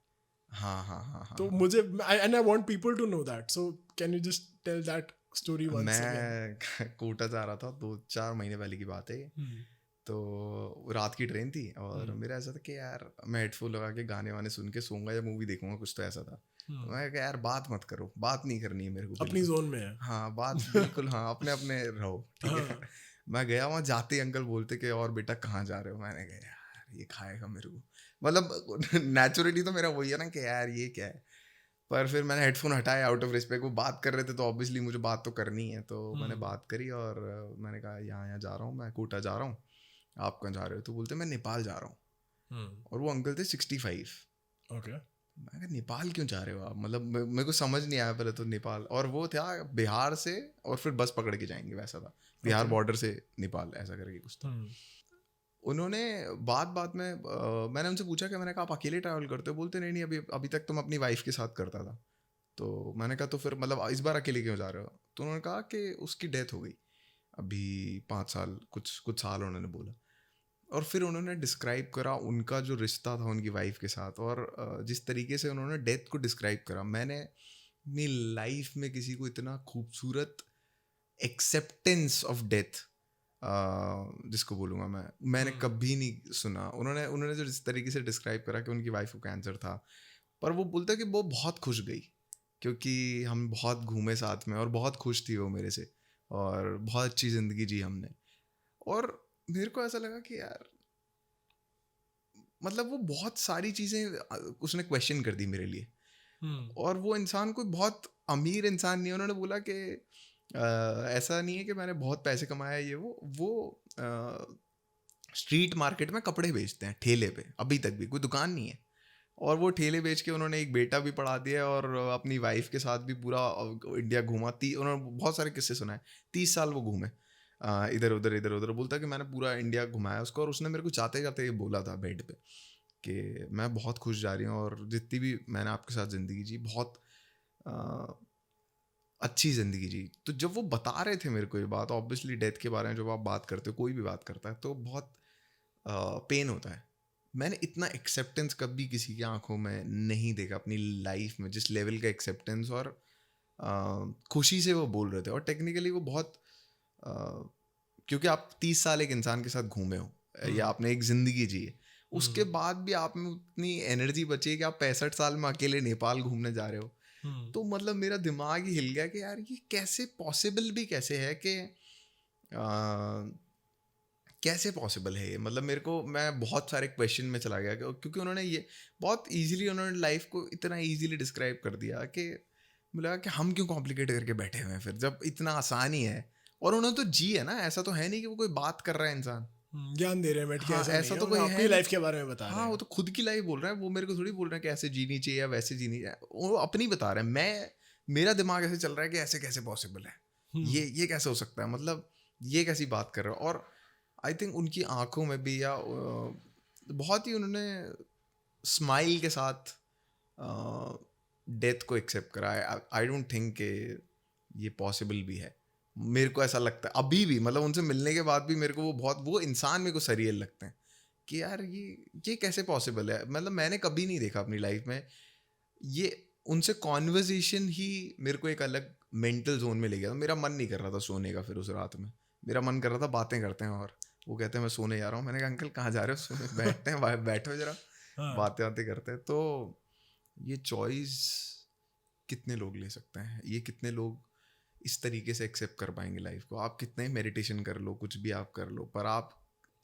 हाँ। तो मुझे and I want people to know that, so can you just tell that story once again. मैं कोटा जा रहा था 2-4 महीने पहले की बात है, तो रात की ट्रेन थी और मेरा ऐसा था कि यार मैं हेडफोन लगा के गाने वाने सुन के सोऊंगा या मूवी देखूंगा, कुछ तो ऐसा था। मैं कहा यार बात मत करो, बात नहीं करनी है मेरे को अपनी बिल्कुल। जोन में है। हाँ बात बिल्कुल, हाँ अपने अपने रहो, ठीक है। हाँ। मैं गया वहाँ, जाते ही अंकल बोलते कि और बेटा कहाँ जा रहे हो। मैंने कहा यार ये खाएगा मेरे को, मतलब नेचुरली तो मेरा वही है ना कि यार ये क्या है। पर फिर मैंने हेडफोन हटाया आउट ऑफ रिस्पेक्ट, वो बात कर रहे थे तो ऑब्वियसली मुझे बात तो करनी है, तो मैंने बात करी और मैंने कहा यहाँ यहाँ जा रहा हूँ, मैं कोटा जा रहा हूँ, आप कहाँ जा रहे हो। तो बोलते मैं नेपाल जा रहा हूँ। और वो अंकल थे 65। ओके। मैं कहा नेपाल क्यों जा रहे हो आप, मतलब मेरे को समझ नहीं आया पहले तो नेपाल, और वो था बिहार से और फिर बस पकड़ के जाएंगे, वैसा था बिहार बॉर्डर से नेपाल ऐसा करके कुछ था। उन्होंने बात बात में मैंने उनसे पूछा कि मैंने कहा आप अकेले ट्रैवल करते हो। बोलते नहीं नहीं, अभी अभी तक तो मैं अपनी वाइफ के साथ करता था। तो मैंने कहा तो फिर मतलब इस बार अकेले क्यों जा रहे हो। तो उन्होंने कहा कि उसकी डेथ हो गई अभी 5 साल, कुछ साल उन्होंने बोला। और फिर उन्होंने डिस्क्राइब करा उनका जो रिश्ता था उनकी वाइफ के साथ, और जिस तरीके से उन्होंने डेथ को डिस्क्राइब करा, मैंने अपनी लाइफ में किसी को इतना खूबसूरत एक्सेप्टेंस ऑफ डेथ जिसको बोलूँगा मैंने कभी नहीं सुना। उन्होंने जो जिस तरीके से डिस्क्राइब करा कि उनकी वाइफ को कैंसर था, पर वो बोलता कि वो बहुत खुश गई क्योंकि हम बहुत घूमे साथ में और बहुत खुश थी वो मेरे से, और बहुत अच्छी ज़िंदगी जी हमने। और मेरे को ऐसा लगा कि यार मतलब वो बहुत सारी चीज़ें उसने क्वेश्चन कर दी मेरे लिए। और वो इंसान कोई बहुत अमीर इंसान नहीं है। उन्होंने बोला कि ऐसा नहीं है कि मैंने बहुत पैसे कमाया ये वो स्ट्रीट मार्केट में कपड़े बेचते हैं ठेले पे, अभी तक भी कोई दुकान नहीं है। और वो ठेले बेच के उन्होंने एक बेटा भी पढ़ा दिया और अपनी वाइफ के साथ भी पूरा इंडिया घूमा। उन्होंने बहुत सारे किस्से सुनाए, 30 साल वो घूमे इधर उधर। बोलता कि मैंने पूरा इंडिया घुमाया उसको। और उसने मेरे को जाते जाते ये बोला था बेड पे कि मैं बहुत खुश जा रही हूँ और जितनी भी मैंने आपके साथ ज़िंदगी जी बहुत अच्छी ज़िंदगी जी। तो जब वो बता रहे थे मेरे को ये बात, ऑब्वियसली डेथ के बारे में जब आप बात करते हो, कोई भी बात करता है तो बहुत पेन होता है। मैंने इतना एक्सेप्टेंस कभी किसी की आंखों में नहीं देखा अपनी लाइफ में, जिस लेवल का एक्सेप्टेंस और खुशी से वो बोल रहे थे। और टेक्निकली वो बहुत क्योंकि आप 30 साल एक इंसान के साथ घूमे हो या आपने एक ज़िंदगी जी है, उसके बाद भी आप में उतनी एनर्जी बची है कि आप 65 साल में अकेले नेपाल घूमने जा रहे हो। तो मतलब मेरा दिमाग ही हिल गया कि यार ये कैसे पॉसिबल भी कैसे है कि कैसे पॉसिबल है ये। मतलब मेरे को, मैं बहुत सारे क्वेश्चन में चला गया क्योंकि उन्होंने ये बहुत इजीली उन्होंने लाइफ को इतना इजीली डिस्क्राइब कर दिया कि मुझे लगा कि हम क्यों कॉम्प्लिकेट करके बैठे हुए हैं फिर, जब इतना आसान ही है। और उन्होंने तो जी है ना, ऐसा तो है नहीं कि वो कोई बात कर रहा है इंसान, ज्ञान दे रहे हैं बैठ के। हाँ, ऐसा ऐसा नहीं तो है, कोई वो है अपनी नहीं। लाइफ के बारे में बता रहे हाँ हैं। वो तो खुद की लाइफ बोल रहे हैं, वो मेरे को थोड़ी बोल रहे हैं कि ऐसे जीनी चाहिए या वैसे जीनी चाहिए। वो अपनी बता रहे हैं। मेरा दिमाग ऐसे चल रहा है कि ऐसे कैसे पॉसिबल है, ये कैसे हो सकता है, मतलब ये कैसी बात कर रहे हो। और आई थिंक उनकी आंखों में भी या बहुत ही उन्होंने स्माइल के साथ डेथ को एक्सेप्ट करा। आई डोंट थिंक कि ये पॉसिबल भी है। मेरे को ऐसा लगता है अभी भी, मतलब उनसे मिलने के बाद भी मेरे को वो इंसान मेरे को सरियल लगते हैं कि यार ये कैसे पॉसिबल है। मतलब मैंने कभी नहीं देखा अपनी लाइफ में ये। उनसे कॉन्वर्जेशन ही मेरे को एक अलग मेंटल जोन में ले गया था। मेरा मन नहीं कर रहा था सोने का फिर उस रात में, मेरा मन कर रहा था बातें करते हैं। और वो कहते हैं मैं सोने जा रहा हूँ। मैंने कहा अंकल कहाँ जा रहे हो, सोने बैठते हैं, बैठो जरा बातें करते हैं। तो ये चॉइस कितने लोग ले सकते हैं, ये कितने लोग इस तरीके से एक्सेप्ट कर पाएंगे लाइफ को। आप कितने मेडिटेशन कर लो, कुछ भी आप कर लो, पर आप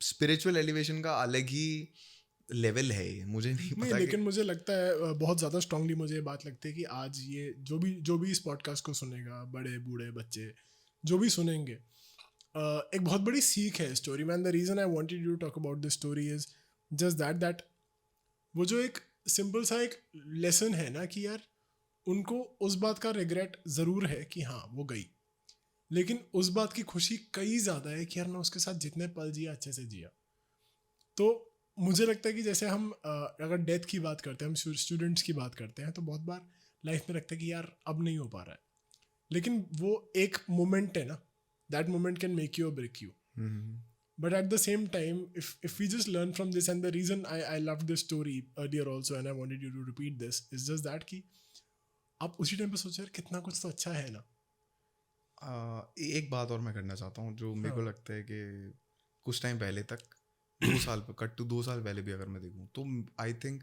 स्पिरिचुअल एलिवेशन का अलग ही लेवल है ये, मुझे नहीं पता। लेकिन मुझे लगता है बहुत ज़्यादा स्ट्रांगली मुझे ये बात लगती है कि आज ये जो भी इस पॉडकास्ट को सुनेगा, बड़े बूढ़े बच्चे जो भी सुनेंगे, एक बहुत बड़ी सीख है स्टोरी में। And the reason I wanted you to talk about this story is just that वो जो एक सिंपल सा एक लेसन है ना कि यार उनको उस बात का रिग्रेट ज़रूर है कि हाँ वो गई, लेकिन उस बात की खुशी कई ज़्यादा है कि यार मैं उसके साथ जितने पल जिया अच्छे से जिया। तो मुझे लगता है कि जैसे हम अगर डेथ की बात करते हैं, हम स्टूडेंट्स की बात करते हैं, तो बहुत बार लाइफ में लगता है कि यार अब नहीं हो पा रहा है, लेकिन वो एक मोमेंट है ना, that moment can make you और break you. But at the same time, if we just learn from this, and the reason I loved this story earlier also, and I wanted you to repeat this, is just that कि आप उसी टाइम पे सोचो यार कितना कुछ तो अच्छा है ना। एक बात और मैं करना चाहता हूँ जो मेरे को लगता है कि कुछ टाइम पहले तक 2 साल कट टू 2 साल पहले भी अगर मैं देखूँ तो आई थिंक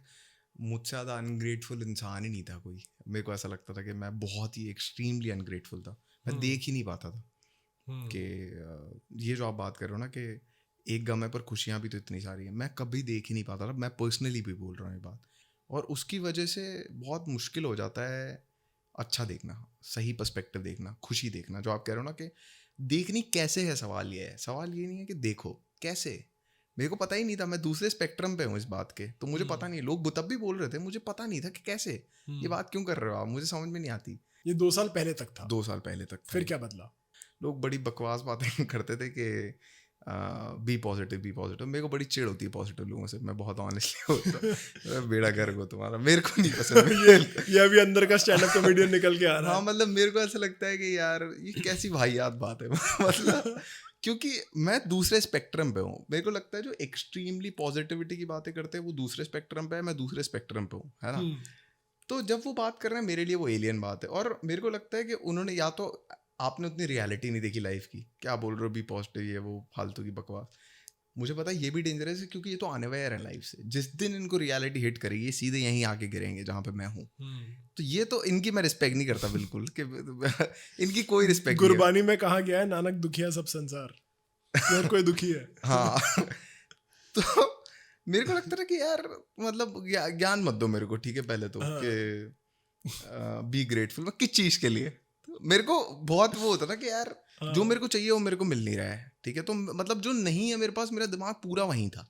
मुझसे ज़्यादा अनग्रेटफुल इंसान ही नहीं था कोई। मेरे को ऐसा लगता था कि मैं बहुत ही एक्सट्रीमली अनग्रेटफुल था। मैं देख ही नहीं पाता था कि ये जो आप बात कर रहे हो ना कि एक गम है पर खुशियाँ भी तो इतनी सारी हैं, मैं कभी देख ही नहीं पाता था। मैं पर्सनली भी बोल रहा हूँ ये बात, और उसकी वजह से बहुत मुश्किल हो जाता है अच्छा देखना, सही पर्सपेक्टिव देखना, खुशी देखना। जो आप कह रहे हो ना कि देखनी कैसे है, सवाल ये है। सवाल ये नहीं है कि देखो कैसे, मेरे को पता ही नहीं था, मैं दूसरे स्पेक्ट्रम पे हूँ इस बात के, तो मुझे पता नहीं। लोग तब भी बोल रहे थे, मुझे पता नहीं था कि कैसे ये बात क्यों कर रहे हो आप, मुझे समझ में नहीं आती। ये 2 साल पहले तक था। 2 साल पहले तक था। फिर क्या बदला? लोग बड़ी बकवास बातें करते थे कि बी पॉजिटिव, बी पॉजिटिव। मेरे को बड़ी चिढ़ होती है पॉजिटिव लोगों से, मैं बहुत ऑनेस्टली होता हूँ। बेड़ा गर्क हो तुम्हारा, मेरे को नहीं पसंद। ये अभी अंदर का स्टैंड अप कॉमेडियन निकल के आ रहा हाँ, है। मतलब मेरे को ऐसा लगता है कि यार ये कैसी वाहियात बात है। मतलब क्योंकि मैं दूसरे स्पेक्ट्रम पे हूँ। मेरे को लगता है जो एक्सट्रीमली पॉजिटिविटी की बातें करते हैं वो दूसरे स्पेक्ट्रम पे है, मैं दूसरे स्पेक्ट्रम पे हूँ, है ना। तो जब वो बात कर रहे हैं, मेरे लिए वो एलियन बात है। और मेरे को लगता है कि उन्होंने, या तो आपने उतनी रियलिटी नहीं देखी लाइफ की, क्या बोल रहे हो बी पॉजिटिव, ये वो फालतू की बकवास। मुझे पता है ये भी डेंजरस है, क्योंकि ये तो अनअवेयर है लाइफ से। जिस दिन इनको रियलिटी हिट करेगी, ये सीधे यहीं आके गिरेंगे जहाँ पे मैं हूँ। तो ये तो इनकी मैं रिस्पेक्ट नहीं करता बिल्कुल, कि इनकी कोई रिस्पेक्ट नहीं है। गुरबानी में कहा गया है, नानक दुखिया सब संसार, हर कोई दुखी है। हाँ। तो मेरे को लगता है कि यार मतलब ज्ञान मत दो मेरे को, ठीक है, पहले तो कि बी ग्रेटफुल। मैं किस चीज़ के लिए, मेरे को बहुत वो होता ना कि यार जो मेरे को चाहिए वो मेरे को मिल नहीं रहा है, ठीक है। तो मतलब जो नहीं है मेरे पास, मेरा दिमाग पूरा वहीं था,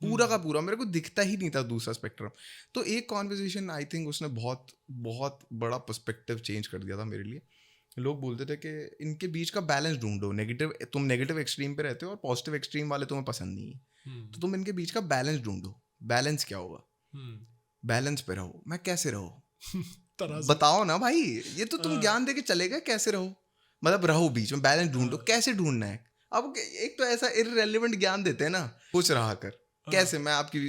पूरा का पूरा, मेरे को दिखता ही नहीं था दूसरा स्पेक्ट्रम। तो एक कॉन्वर्सेशन आई थिंक उसने बहुत बहुत बड़ा पर्सपेक्टिव चेंज कर दिया था मेरे लिए। लोग बोलते थे कि इनके बीच का बैलेंस ढूंढो, नेगेटिव, तुम नेगेटिव एक्सट्रीम पे रहते हो और पॉजिटिव एक्सट्रीम वाले तुम्हें पसंद नहीं है, तो तुम इनके बीच का बैलेंस ढूंढो। बैलेंस क्या होगा, बैलेंस पे रहो। मैं कैसे रहो, बताओ ना भाई, ये तो तुम ज्ञान दे के चले गए, कैसे रहो, मतलब रहो बीच में, बैलेंस ढूंढो। कैसे ढूंढना है? अब एक तो ऐसा इररिलेवेंट ज्ञान देते हैं ना, कुछ रहा कर, कैसे मैं आपकी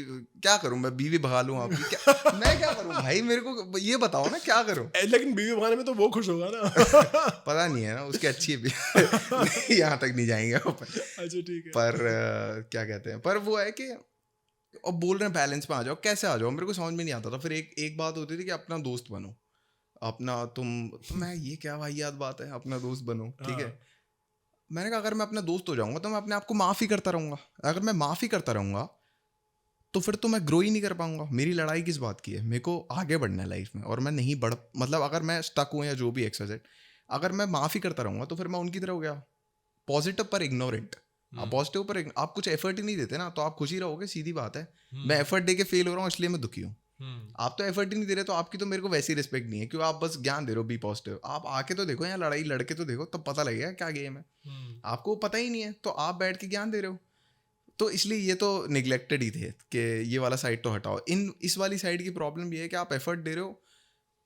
क्या करूं, मैं बीवी भगा लूं आपकी, क्या मैं क्या करूं भाई, मेरे को ये बताओ ना क्या करूं। लेकिन बीवी भगाने में तो वो खुश होगा ना। पता नहीं है ना, उसकी अच्छी है। यहाँ तक नहीं जाएंगे। अच्छा ठीक है। पर क्या कहते हैं, पर वो है कि अब बोल रहे हैं बैलेंस में आ जाओ, कैसे आ जाओ, मेरे को समझ में नहीं आता था। फिर एक बात होती थी कि अपना दोस्त बनो, अपना तुम, तो मैं ये क्या भाई याद बात है, अपना दोस्त बनो, ठीक है। मैंने कहा अगर मैं अपना दोस्त हो जाऊंगा तो मैं अपने आप को माफ़ ही करता रहूंगा। अगर मैं माफ़ ही करता रहूंगा तो फिर तो मैं ग्रो ही नहीं कर पाऊंगा। मेरी लड़ाई किस बात की है, मेरे को आगे बढ़ना है लाइफ में, और मैं नहीं बढ़, मतलब अगर मैं स्टक हूँ या जो भी XYZ, अगर मैं माफ़ ही करता रहूंगा तो फिर मैं उनकी तरह हो गया, पॉजिटिव पर इग्नोरेंट। आप पॉजिटिव पर आप कुछ एफर्ट ही नहीं देते ना, तो आप खुश ही रहोगे, सीधी बात है। मैं एफर्ट दे के फेल हो रहा हूँ इसलिए मैं दुखी हूँ। आप तो एफर्ट ही नहीं दे रहे, तो आपकी तो मेरे को वैसी रिस्पेक्ट नहीं है, क्यों आप बस ज्ञान दे रहे हो बी पॉजिटिव। आप आके तो देखो, यहाँ लड़ाई लड़के तो देखो, तब पता लगेगा क्या गेम है। आपको पता ही नहीं है तो आप बैठ के ज्ञान दे रहे हो। तो इसलिए ये तो निगलेक्टेड ही थे कि ये वाला साइड तो हटाओ। इस वाली साइड की प्रॉब्लम ये है कि आप एफर्ट दे रहे हो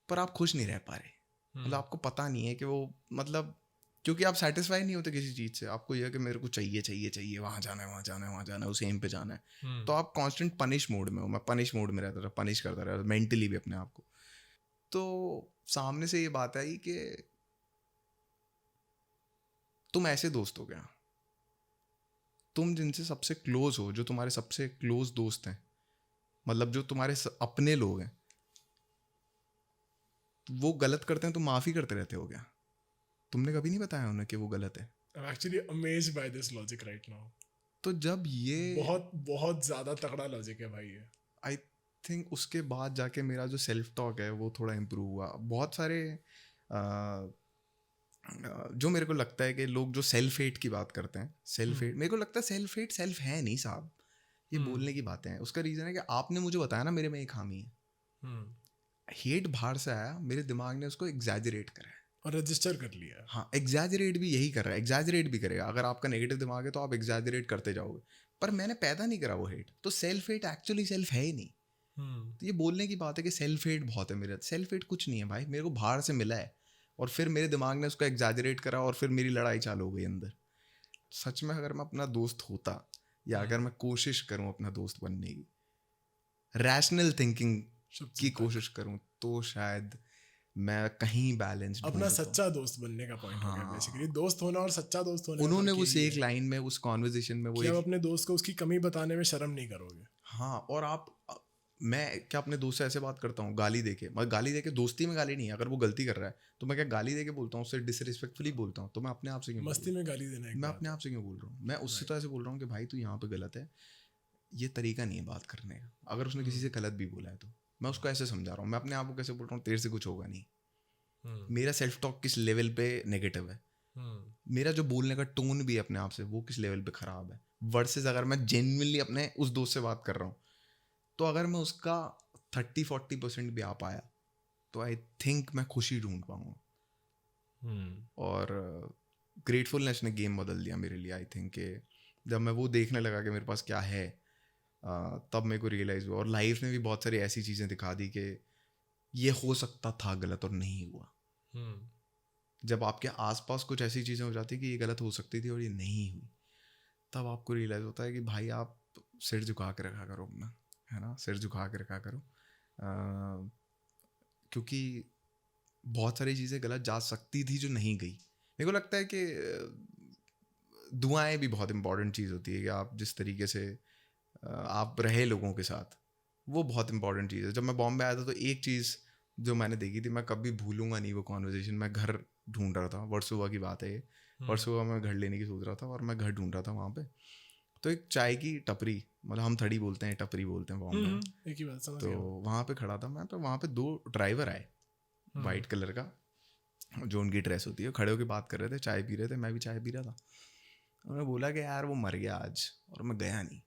पर आप खुश नहीं रह पा रहे। मतलब आपको पता नहीं है कि वो, मतलब क्योंकि आप सेटिस्फाई नहीं होते किसी चीज़ से। आपको यह है कि मेरे को चाहिए चाहिए चाहिए, वहाँ जाना है, वहाँ जाना है, वहाँ जाना है, उस एम पे जाना है। तो आप कांस्टेंट पनिश मोड में हो। मैं पनिश मोड में रहता था, पनिश करता रहता मेंटली भी अपने आप को। तो सामने से ये बात आई कि तुम ऐसे दोस्त हो गया, तुम जिनसे सबसे क्लोज हो, जो तुम्हारे सबसे क्लोज दोस्त हैं, मतलब जो तुम्हारे अपने लोग हैं, वो गलत करते हैं, तुम माफ़ी करते रहते हो क्या? तुमने कभी नहीं बताया उन्हें कि वो गलत है? I'm actually amazed by this logic right now. तो जब ये बहुत बहुत ज्यादा तगड़ा लॉजिक है भाई ये। आई थिंक उसके बाद जाके मेरा जो सेल्फ टॉक है वो थोड़ा इम्प्रूव हुआ। बहुत सारे जो मेरे को लगता है कि लोग जो सेल्फ हेट की बात करते हैं, सेल्फ हेट, मेरे को लगता है सेल्फ हेट सेल्फ है नहीं साहब, ये बोलने की बातें हैं। उसका रीज़न है कि आपने मुझे बताया ना मेरे में एक खामी है। हेट बाहर से आया, मेरे दिमाग ने उसको एग्जैजरेट करा है और रजिस्टर कर लिया। हाँ, एग्जैजरेट भी यही कर रहा है, एग्जैजरेट भी करेगा। अगर आपका नेगेटिव दिमाग है तो आप एग्जैजरेट करते जाओगे, पर मैंने पैदा नहीं करा वो हेट। तो सेल्फ हेट एक्चुअली सेल्फ है ही नहीं। तो ये बोलने की बात है कि सेल्फ हेट बहुत है मेरा, सेल्फ हेट कुछ नहीं है भाई, मेरे को बाहर से मिला है और फिर मेरे दिमाग ने उसको एग्जैजरेट करा और फिर मेरी लड़ाई चालू हो गई अंदर। सच में अगर मैं अपना दोस्त होता, या अगर मैं कोशिश करूं अपना दोस्त बनने की, रैशनल थिंकिंग की कोशिश करूं, तो शायद मैं कहीं बैलेंस अपना सच्चा दोस्त बनने का पॉइंट हो गया बेसिकली। दोस्त होना और सच्चा दोस्त होना, उन्होंने उस एक लाइन में, उस कॉन्वर्सेशन में वो आप अपने दोस्त को उसकी कमी बताने में शर्म नहीं करोगे। हाँ, और आप मैं क्या अपने दोस्त से ऐसे बात करता हूँ गाली देके, मगर गाली देके दोस्ती में गाली नहीं है, अगर वो गलती कर रहा है तो मैं क्या गाली देके बोलता हूँ, उससे डिसरिस्पेक्टफुली बोलता हूँ, तो मैं अपने आप से क्यों मस्ती में गाली देना एक मैं बात अपने है। आप से क्यों बोल रहा हूँ? मैं उससे तो ऐसे बोल रहा हूँ कि भाई तू यहाँ पे गलत है, ये तरीका नहीं है बात करने का। अगर उसने किसी से गलत भी बोला है तो मैं उसको ऐसे समझा रहा हूँ, मैं अपने आप को कैसे बोल रहा हूँ, तेरे से कुछ होगा नहीं। मेरा सेल्फ टॉक किस लेवल पे नेगेटिव है, मेरा जो बोलने का टोन भी है अपने आप से वो किस लेवल पे खराब है, वर्सेस अगर मैं जेन्युइनली अपने उस दोस्त से बात कर रहा हूँ, तो अगर मैं उसका 30-40% भी आ पाया तो आई थिंक मैं खुशी ढूंढ पाऊंगा। और ग्रेटफुलनेस ने गेम बदल दिया मेरे लिए। आई थिंक कि जब मैं वो देखने लगा कि मेरे पास क्या है, तब मेरे को रियलाइज़ हुआ। और लाइफ ने भी बहुत सारी ऐसी चीज़ें दिखा दी कि ये हो सकता था गलत और नहीं हुआ। जब आपके आसपास कुछ ऐसी चीज़ें हो जाती कि ये गलत हो सकती थी और ये नहीं हुई, तब आपको रियलाइज़ होता है कि भाई आप सिर झुका के रखा करो अपना, है ना, सिर झुका के रखा करो। क्योंकि बहुत सारी चीज़ें गलत जा सकती थी जो नहीं गई। मेरे को लगता है कि दुआएं भी बहुत इंपॉर्टेंट चीज़ होती है कि आप जिस तरीके से आप रहे लोगों के साथ, वो बहुत इंपॉर्टेंट चीज़ है। जब मैं बॉम्बे आया था तो एक चीज़ जो मैंने देखी थी, मैं कभी भूलूंगा नहीं वो कॉन्वर्जेसन। मैं घर ढूंढ रहा था, वर्सोवा की बात है ये, वर्सोवा में घर लेने की सोच रहा था और मैं घर ढूंढ रहा था वहाँ पे। तो एक चाय की टपरी, मतलब हम थड़ी बोलते हैं, टपरी बोलते हैं बॉम्बे में, एक ही बात समझ तो गया। वहाँ पे खड़ा था मैं। तो वहाँ पे 2 ड्राइवर आए वाइट कलर का, जो उनकी ड्रेस होती है, खड़े होकर बात कर रहे थे, चाय पी रहे थे, मैं भी चाय पी रहा था। उन्होंने बोला कि यार वो मर गया आज, और मैं गया नहीं।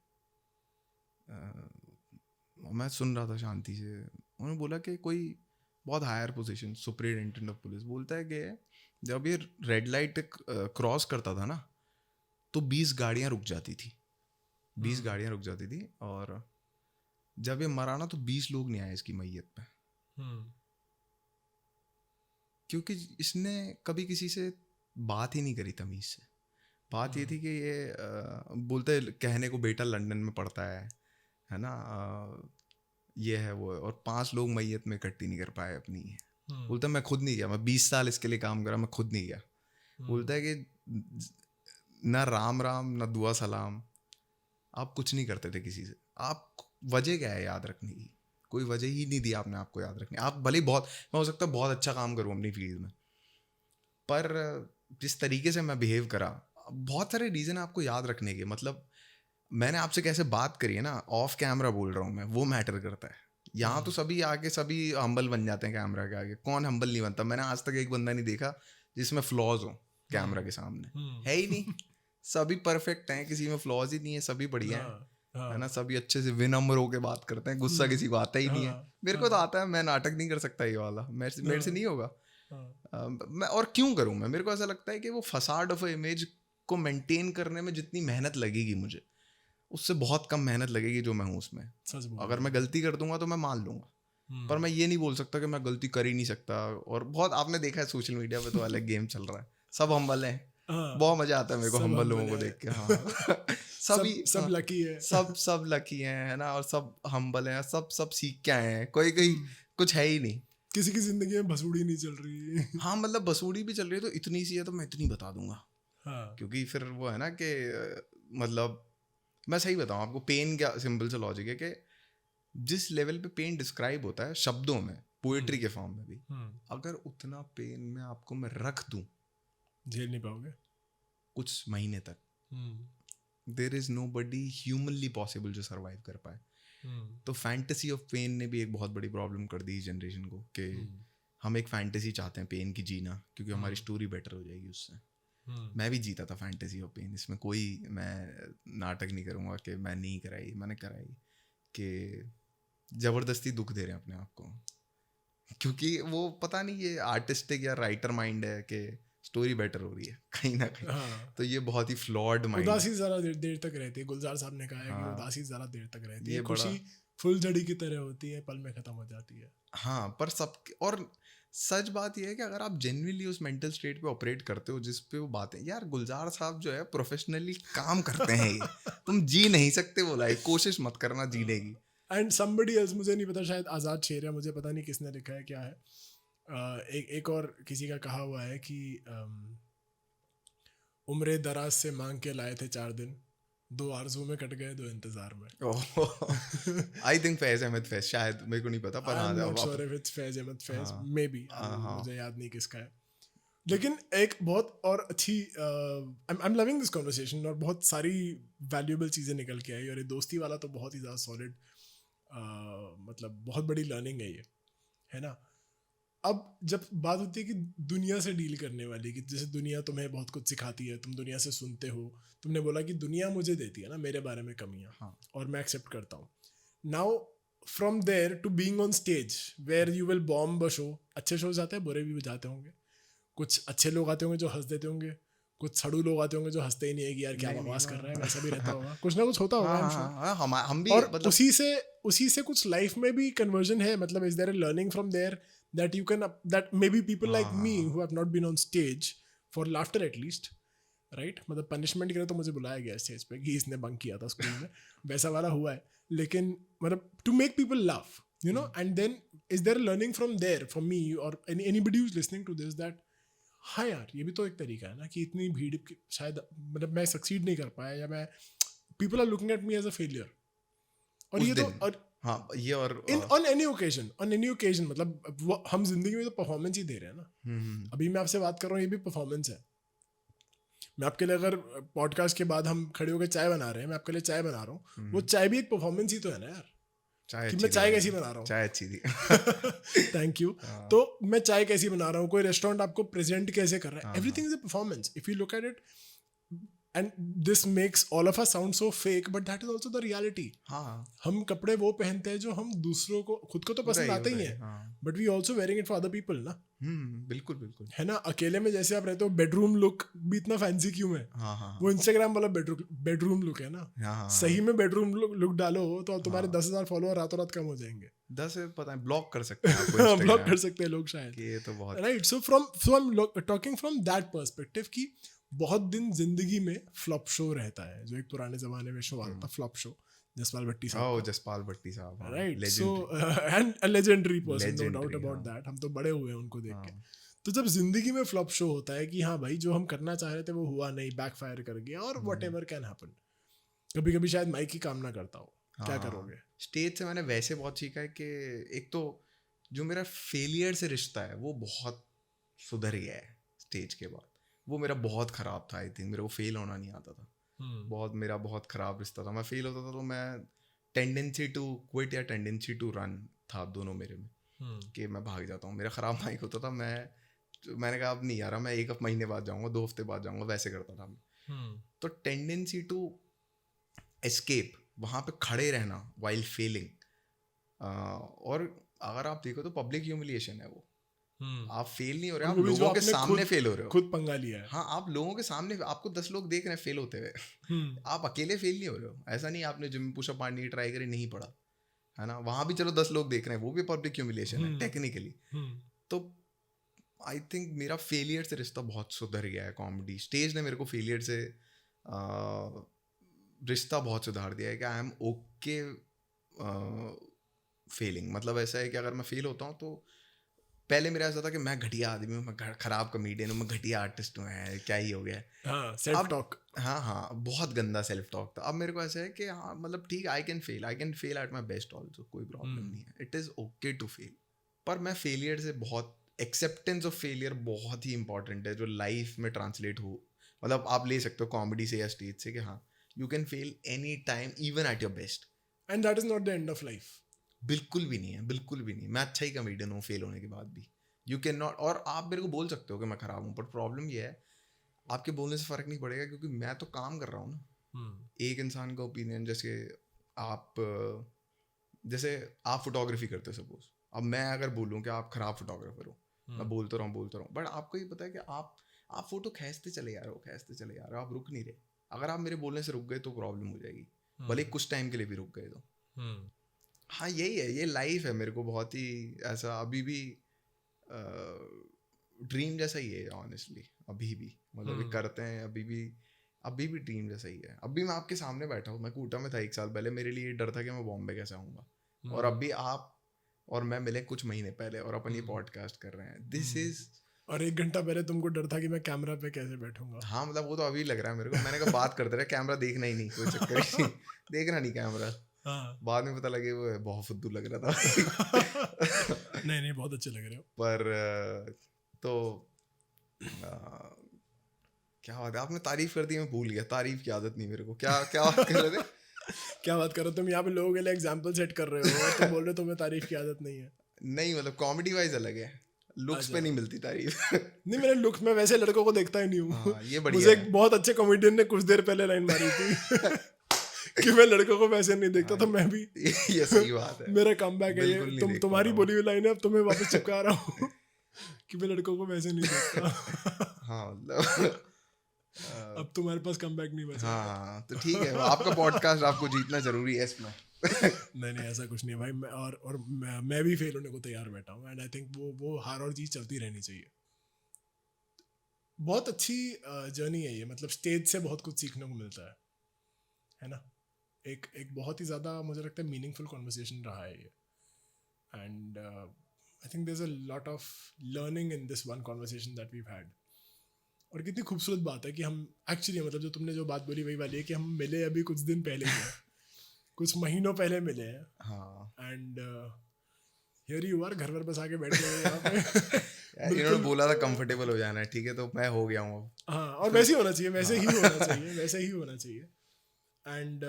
मैं सुन रहा था शांति से। उन्होंने बोला कि कोई बहुत higher position superintendent of police बोलता है कि जब ये रेड लाइट क्रॉस करता था ना तो 20 गाड़ियाँ रुक जाती थी, 20 गाड़ियाँ रुक जाती थी, और जब ये मरा ना तो 20 लोग नहीं आए इसकी मैयत पे, क्योंकि इसने कभी किसी से बात ही नहीं करी तमीज़ से। बात ये थी कि ये बोलते कहने को बेटा लंदन में पढ़ता है ना, ये है वो है, और 5 लोग मैयत में इकट्ठी नहीं कर पाए अपनी। बोलता मैं खुद नहीं गया, मैं 20 साल इसके लिए काम करा, मैं खुद नहीं गया। बोलता है कि ना राम राम ना दुआ सलाम, आप कुछ नहीं करते थे किसी से। आप वजह क्या है याद रखने की? कोई वजह ही नहीं दी आपने आपको याद रखने। आप भले ही बहुत, मैं हो सकता है बहुत अच्छा काम करूँ अपनी फील्ड में, पर जिस तरीके से मैं बिहेव करा, बहुत सारे रीज़न आपको याद रखने के। मतलब मैंने आपसे कैसे बात करी है ना, ऑफ कैमरा बोल रहा हूँ मैं, वो मैटर करता है। यहाँ तो सभी आके सभी हम्बल बन जाते हैं कैमरा के आगे, कौन हम्बल नहीं बनता? मैंने आज तक एक बंदा नहीं देखा जिसमें फ्लॉज हो कैमरा के सामने, है ही नहीं। सभी परफेक्ट हैं, किसी में फ्लॉज ही नहीं है, सभी बढ़िया हैं, है ना, सभी अच्छे से विनम्र होके बात करते हैं, गुस्सा किसी को आता ही नहीं है। मेरे को तो आता है, मैं नाटक नहीं कर सकता ये वाला, मेरे से नहीं होगा। मैं और क्यों करूँ मैं? मेरे को ऐसा लगता है कि वो फसाड ऑफ इमेज को मेंटेन करने में जितनी मेहनत लगेगी मुझे, उससे बहुत कम मेहनत लगेगी जो मैं हूँ उसमें। अगर मैं गलती कर दूंगा तो मैं मान लूंगा, पर मैं ये नहीं बोल सकता कि मैं गलती कर ही नहीं सकता। और बहुत आपने देखा है सोशल मीडिया पे तो अलग गेम चल रहा है, सब हम्बल हैं। बहुत मजा आता है मेरे को हम्बल लोगों को देख के। हाँ सभी सब लकी है, सब लकी हैं, है ना, और सब हम्बल हैं, सब सीख के आए हैं। कोई कुछ है ही नहीं, किसी की जिंदगी में भसूड़ी नहीं चल रही। हाँ मतलब बसूड़ी भी चल रही है तो इतनी सी है तो मैं इतनी बता दूंगा। क्योंकि फिर वो है ना कि मतलब मैं सही बताऊँ आपको, पेन क्या सिंपल सा लॉजिक है कि जिस लेवल पे पेन डिस्क्राइब होता है शब्दों में, पोएट्री के फॉर्म में भी, अगर उतना पेन में आपको मैं रख दूं, झेल नहीं पाओगे कुछ महीने तक। There is nobody humanly possible जो सर्वाइव कर पाए। तो फैंटेसी ऑफ पेन ने भी एक बहुत बड़ी प्रॉब्लम कर दी जनरेशन को, कि हम एक फैंटेसी चाहते हैं पेन की जीना, क्योंकि हमारी स्टोरी बेटर हो जाएगी उससे। मैं भी जीता था फैंटेसी ऑफ पेन, इसमें कोई मैं नाटक नहीं करूँगा कि मैं नहीं कराई, मैंने कराई, कि ज़बरदस्ती दुख दे रहे हैं अपने आप को, क्योंकि वो पता नहीं ये आर्टिस्टिक या राइटर माइंड है कि स्टोरी बेटर हो रही है कहीं ना कहीं। तो ये बहुत ही फ्लॉड माइंड। उदासी ज़रा देर तक रहती है, गुलजार साहब ने कहा है कि उदासी ज़रा देर तक रहती है, खुशी फुलझड़ी की तरह होती है, पल में ख़त्म हो जाती है। हाँ, पर सब, और सच बात यह है कि अगर आप जेन्युइनली उस मेंटल स्टेट पे ऑपरेट करते हो जिस पे वो बातें, यार गुलजार साहब जो है प्रोफेशनली काम करते हैं ये, तुम जी नहीं सकते वो लाइफ, कोशिश मत करना जीने की। एंड समबडी एल्स, मुझे नहीं पता, शायद आज़ाद शेर है, मुझे पता नहीं किसने लिखा है क्या है, एक और किसी का कहा हुआ है कि उम्रे दराज से मांग के लाए थे 4 दिन, 2 आरज़ू में कट गए 2 इंतजार में। आई थिंक फैज अहमद फैज, शायद मेरे को नहीं पता पर आई हाँ एम नॉट अब sure if it's Faiz Ahmad Faiz, हाँ, मे बी, हाँ। मुझे याद नहीं किसका है। लेकिन एक बहुत और अच्छी I am loving this conversation, और बहुत सारी वैल्यूएबल चीज़ें निकल के आई, और ये दोस्ती वाला तो बहुत ही ज़्यादा सॉलिड, मतलब बहुत बड़ी लर्निंग है ना। अब जब बात होती है कि दुनिया से डील करने वाली, कि जैसे दुनिया तुम्हें बहुत कुछ सिखाती है, तुम दुनिया से सुनते हो, तुमने बोला कि दुनिया मुझे देती है ना मेरे बारे में कमियां, हाँ। और मैं एक्सेप्ट करता हूँ। Now from there to being on stage where you will bomb a show, अच्छे शोज आते हैं, बुरे भी जाते होंगे, कुछ अच्छे लोग आते होंगे जो हंस देते होंगे, कुछ सड़ू लोग आते होंगे जो हंसते ही नहीं है कि यार क्या नहीं, बकवास कर हाँ। रहा है, वैसा भी रहता होगा, कुछ ना कुछ होता होगा, I'm sure। हाँ, हम भी और मतलब उसी से कुछ लाइफ में भी कन्वर्जन है, मतलब is there a learning from there that you can that maybe people like me who have not been on stage for laughter at least, right, मतलब पनिशमेंट के लिए तो मुझे बुलाया गया स्टेज पे कि इसने बंक किया था स्कूल में, वैसा वाला हुआ है, लेकिन मतलब to make people laugh, you know, and then is there learning from there for me और anybody who is listening to this that हाँ यार ये भी तो एक तरीका है ना, कि इतनी भीड़ शायद मतलब मैं सक्सीड नहीं कर पाया, या मैं people are looking at me as a failure, और उस ये तो दिन, और हाँ ये और ऑन एनी ओकेजन मतलब हम जिंदगी में तो परफॉर्मेंस ही दे रहे हैं ना। अभी मैं आपसे बात कर रहा हूँ, ये भी परफॉर्मेंस है। मैं आपके लिए अगर पॉडकास्ट के बाद हम खड़े होकर चाय बना रहे हैं, मैं आपके लिए चाय बना रहा हूँ, वो चाय भी एक परफॉर्मेंस ही तो है ना यार, चाय कि अच्छी मैं चाय थी, कैसी बना रहा हूँ। चाय अच्छी थी। Thank you. तो मैं चाय कैसी बना रहा हूँ, कोई रेस्टोरेंट आपको प्रेजेंट कैसे कर रहा है, everything is a performance if you look at it, and this makes all of us sound so fake, but that is also the reality. हाँ हम कपड़े वो पहनते हैं जो हम दूसरों को, खुद को तो पसंद आते ही है, हाँ। But we also wearing it for other people ना, बिल्कुल बिल्कुल। है ना। अकेले में जैसे आप रहते हो, बेडरूम लुक भी इतना फैंसी क्यों है, हाँ हाँ वो इंस्टाग्राम वाला बेडरूम लुक है ना। हाँ, सही में बेडरूम लुक डालो तो तुम्हारे 10,000 फॉलोअर रातों रात कम हो जाएंगे। 10 पता है ब्लॉक कर सकते हैं आपको ब्लॉक कर सकते हैं लोग शायद, ये तो बहुत right. So I am talking from that perspective कि बहुत दिन जिंदगी में फ्लॉप शो रहता है, जो एक पुराने जमाने में शो आता था फ्लॉप शो, जसपाल भट्टी साहब, जसपाल भट्टी साहब, right. So and a legendary person, no doubt Legendary, about that, हम तो बड़े हुए हैं उनको देख के। हाँ। तो जब जिंदगी में फ्लॉप शो होता है कि हाँ भाई जो हम करना चाह रहे थे वो हुआ नहीं, बैकफायर कर गया, और वट एवर कैन हैपन, कभी कभी शायद माइक ही काम ना करता हो, क्या करोगे। स्टेज से मैंने वैसे बहुत सीखा है कि एक तो जो मेरा फेलियर से रिश्ता है वो बहुत सुधर गया है स्टेज के बाद। वो मेरा बहुत ख़राब था, आई थिंक मेरे को फेल होना नहीं आता था, मेरा बहुत ख़राब रिश्ता था। मैं फेल होता था तो मैं टेंडेंसी टू क्विट या टेंडेंसी टू रन था दोनों मेरे में, कि मैं भाग जाता हूँ। मेरा ख़राब माइक होता था, मैंने कहा अब नहीं यार, मैं एक महीने बाद जाऊँगा, 2 हफ्ते बाद जाऊँगा, वैसे करता था मैं। तो टेंडेंसी टू एस्केप, वहाँ पे खड़े रहना वाइल फेलिंग, और अगर आप देखो तो पब्लिक ह्यूमिलिएशन है वो। आप फेल नहीं हो रहे, आप लोगों के सामने फेल हो रहे हो, खुद पंगा लिया है। हाँ, आप लोगों के सामने, आपको 10 लोग देख रहे हैं फेल होते हुए, आप अकेले फेल नहीं हो रहे हो। ऐसा नहीं आपने जिम पुशअप मारने की ट्राई करी, नहीं पड़ा, है ना, वहाँ भी चलो 10 लोग देख रहे हैं, वो भी पब्लिक ह्यूमिलिएशन है टेक्निकली। तो आई थिंक मेरा फेलियर से रिश्ता बहुत सुधर गया है कॉमेडी। स्टेज ने मेरे को फेलियर से रिश्ता बहुत सुधार दिया है कि आई एम ओके फेलिंग। मतलब ऐसा है कि अगर मैं फेल होता हूँ तो पहले मेरा ऐसा था कि मैं घटिया आदमी हूँ, मैं खराब कॉमेडियन हूँ, मैं घटिया आर्टिस्ट हूँ, क्या ही हो गया है, हाँ, सेल्फ टॉक। हाँ, बहुत गंदा सेल्फ टॉक था। अब मेरे को ऐसा है कि हाँ, मतलब ठीक, I can fail at my best also, कोई प्रॉब्लम नहीं है, it is okay to fail. पर मैं फेलियर से बहुत, एक्सेप्टेंस ऑफ फेलियर बहुत ही इंपॉर्टेंट है, जो लाइफ में ट्रांसलेट हो। मतलब आप ले सकते हो कॉमेडी से या स्टेज से कि हाँ, you can fail any time, even at your best, and that is not the end of life. बिल्कुल भी नहीं है, बिल्कुल भी नहीं। मैं अच्छा ही कॉमेडियन हूँ फेल होने के बाद भी, यू कैन नॉट। और आप मेरे को बोल सकते हो कि मैं खराब हूँ, पर प्रॉब्लम ये है, आपके बोलने से फ़र्क नहीं पड़ेगा, क्योंकि मैं तो काम कर रहा हूँ ना। एक इंसान का ओपिनियन, जैसे आप फोटोग्राफी करते हो सपोज, अब मैं अगर बोलूँ कि आप खराब फोटोग्राफर हो, मैं बोलता रहा हूँ, बट आपको ये पता है कि आप फोटो खींचते चले आ रहे हो, आप रुक नहीं रहे। अगर आप मेरे बोलने से रुक गए तो प्रॉब्लम हो जाएगी, भले कुछ टाइम के लिए भी रुक गए तो। हाँ, यही है, ये लाइफ है। मेरे को बहुत ही ऐसा अभी भी ड्रीम जैसा ही है ऑनेस्टली, अभी भी मतलब ये करते हैं, अभी भी ड्रीम जैसा ही है। अभी मैं आपके सामने बैठा हूँ, मैं कोटा में था 1 साल पहले, मेरे लिए डर था कि मैं बॉम्बे कैसे आऊँगा, और अभी आप और मैं मिले कुछ महीने पहले और अपन ये पॉडकास्ट कर रहे हैं। दिस इज और 1 घंटा पहले तुमको डर था कि मैं कैमरा पे कैसे बैठूंगा। हाँ मतलब वो तो अभी लग रहा है मेरे को, मैंने कहा बात करते रहे, कैमरा देखना ही नहीं, कोई चक्कर ही नहीं, देखना नहीं कैमरा। हाँ बाद में पता लगे वो बहुत फुद्दू लग रहा था। नहीं बहुत अच्छे लग रहे हो। पर तो क्या बात है, आपने तारीफ कर दी, मैं भूल गया, तारीफ की आदत नहीं मेरे को। क्या क्या बात कर रहे थे? क्या बात कर रहे हो तुम, यहाँ पे लोगों के लिए एग्जाम्पल सेट कर रहे हो और तुम बोल रहे हो तुम्हें तारीफ की आदत नहीं है। नहीं मतलब कॉमेडी वाइज अलग है, लुक्स पे नहीं मिलती तारीफ। नहीं मेरे लुक्स में वैसे लड़कों को देखता ही नहीं हूँ। हाँ, ये बढ़िया मुझे है। एक बहुत अच्छे कॉमेडियन ने कुछ देर पहले लाइन मारी थी कि मैं लड़कों को वैसे नहीं देखता, तो मैं भी ये सही बात है, मेरा कमबैक है बिल्कुल ये। नहीं देख पा तुम्हारी रहा बोली हुई लाइन है, अब तुम्हें वापस चिपका रहा हूँ कि मैं लड़कों को वैसे नहीं देखता। हाँ मतलब अब तुम्हारे पास कमबैक नहीं बचा। हाँ तो ठीक है, आपका पॉडकास्ट, आपको जीतना जरूरी है इसमें। नहीं ऐसा कुछ नहीं है भाई, मैं भी फेल होने को तैयार बैठा हूँ, एंड आई थिंक वो हार और जीत चलती रहनी चाहिए। बहुत अच्छी जर्नी है ये, मतलब स्टेज से बहुत कुछ सीखने को मिलता है ना। एक बहुत ही ज़्यादा मुझे लगता है मीनिंगफुल कॉन्वर्सेशन रहा है ये, and I think there is a lot of learning in this one conversation that we've had. और कितनी खूबसूरत बात है कि हम एक्चुअली, मतलब जो तुमने जो बात बोली वही वाली है कि हम मिले अभी कुछ दिन पहले ही हैं, कुछ महीनों पहले मिले हैं। हाँ एंड हियर यू आर, घर पर बस आके बैठ गए यहाँ पे। यार, इन्होंने बोला था कंफर्टेबल हो जाना है, ठीक है, तो मैं हो गया हूँ अब। हाँ, और वैसे ही होना चाहिए, वैसे ही होना चाहिए, वैसे ही होना चाहिए। And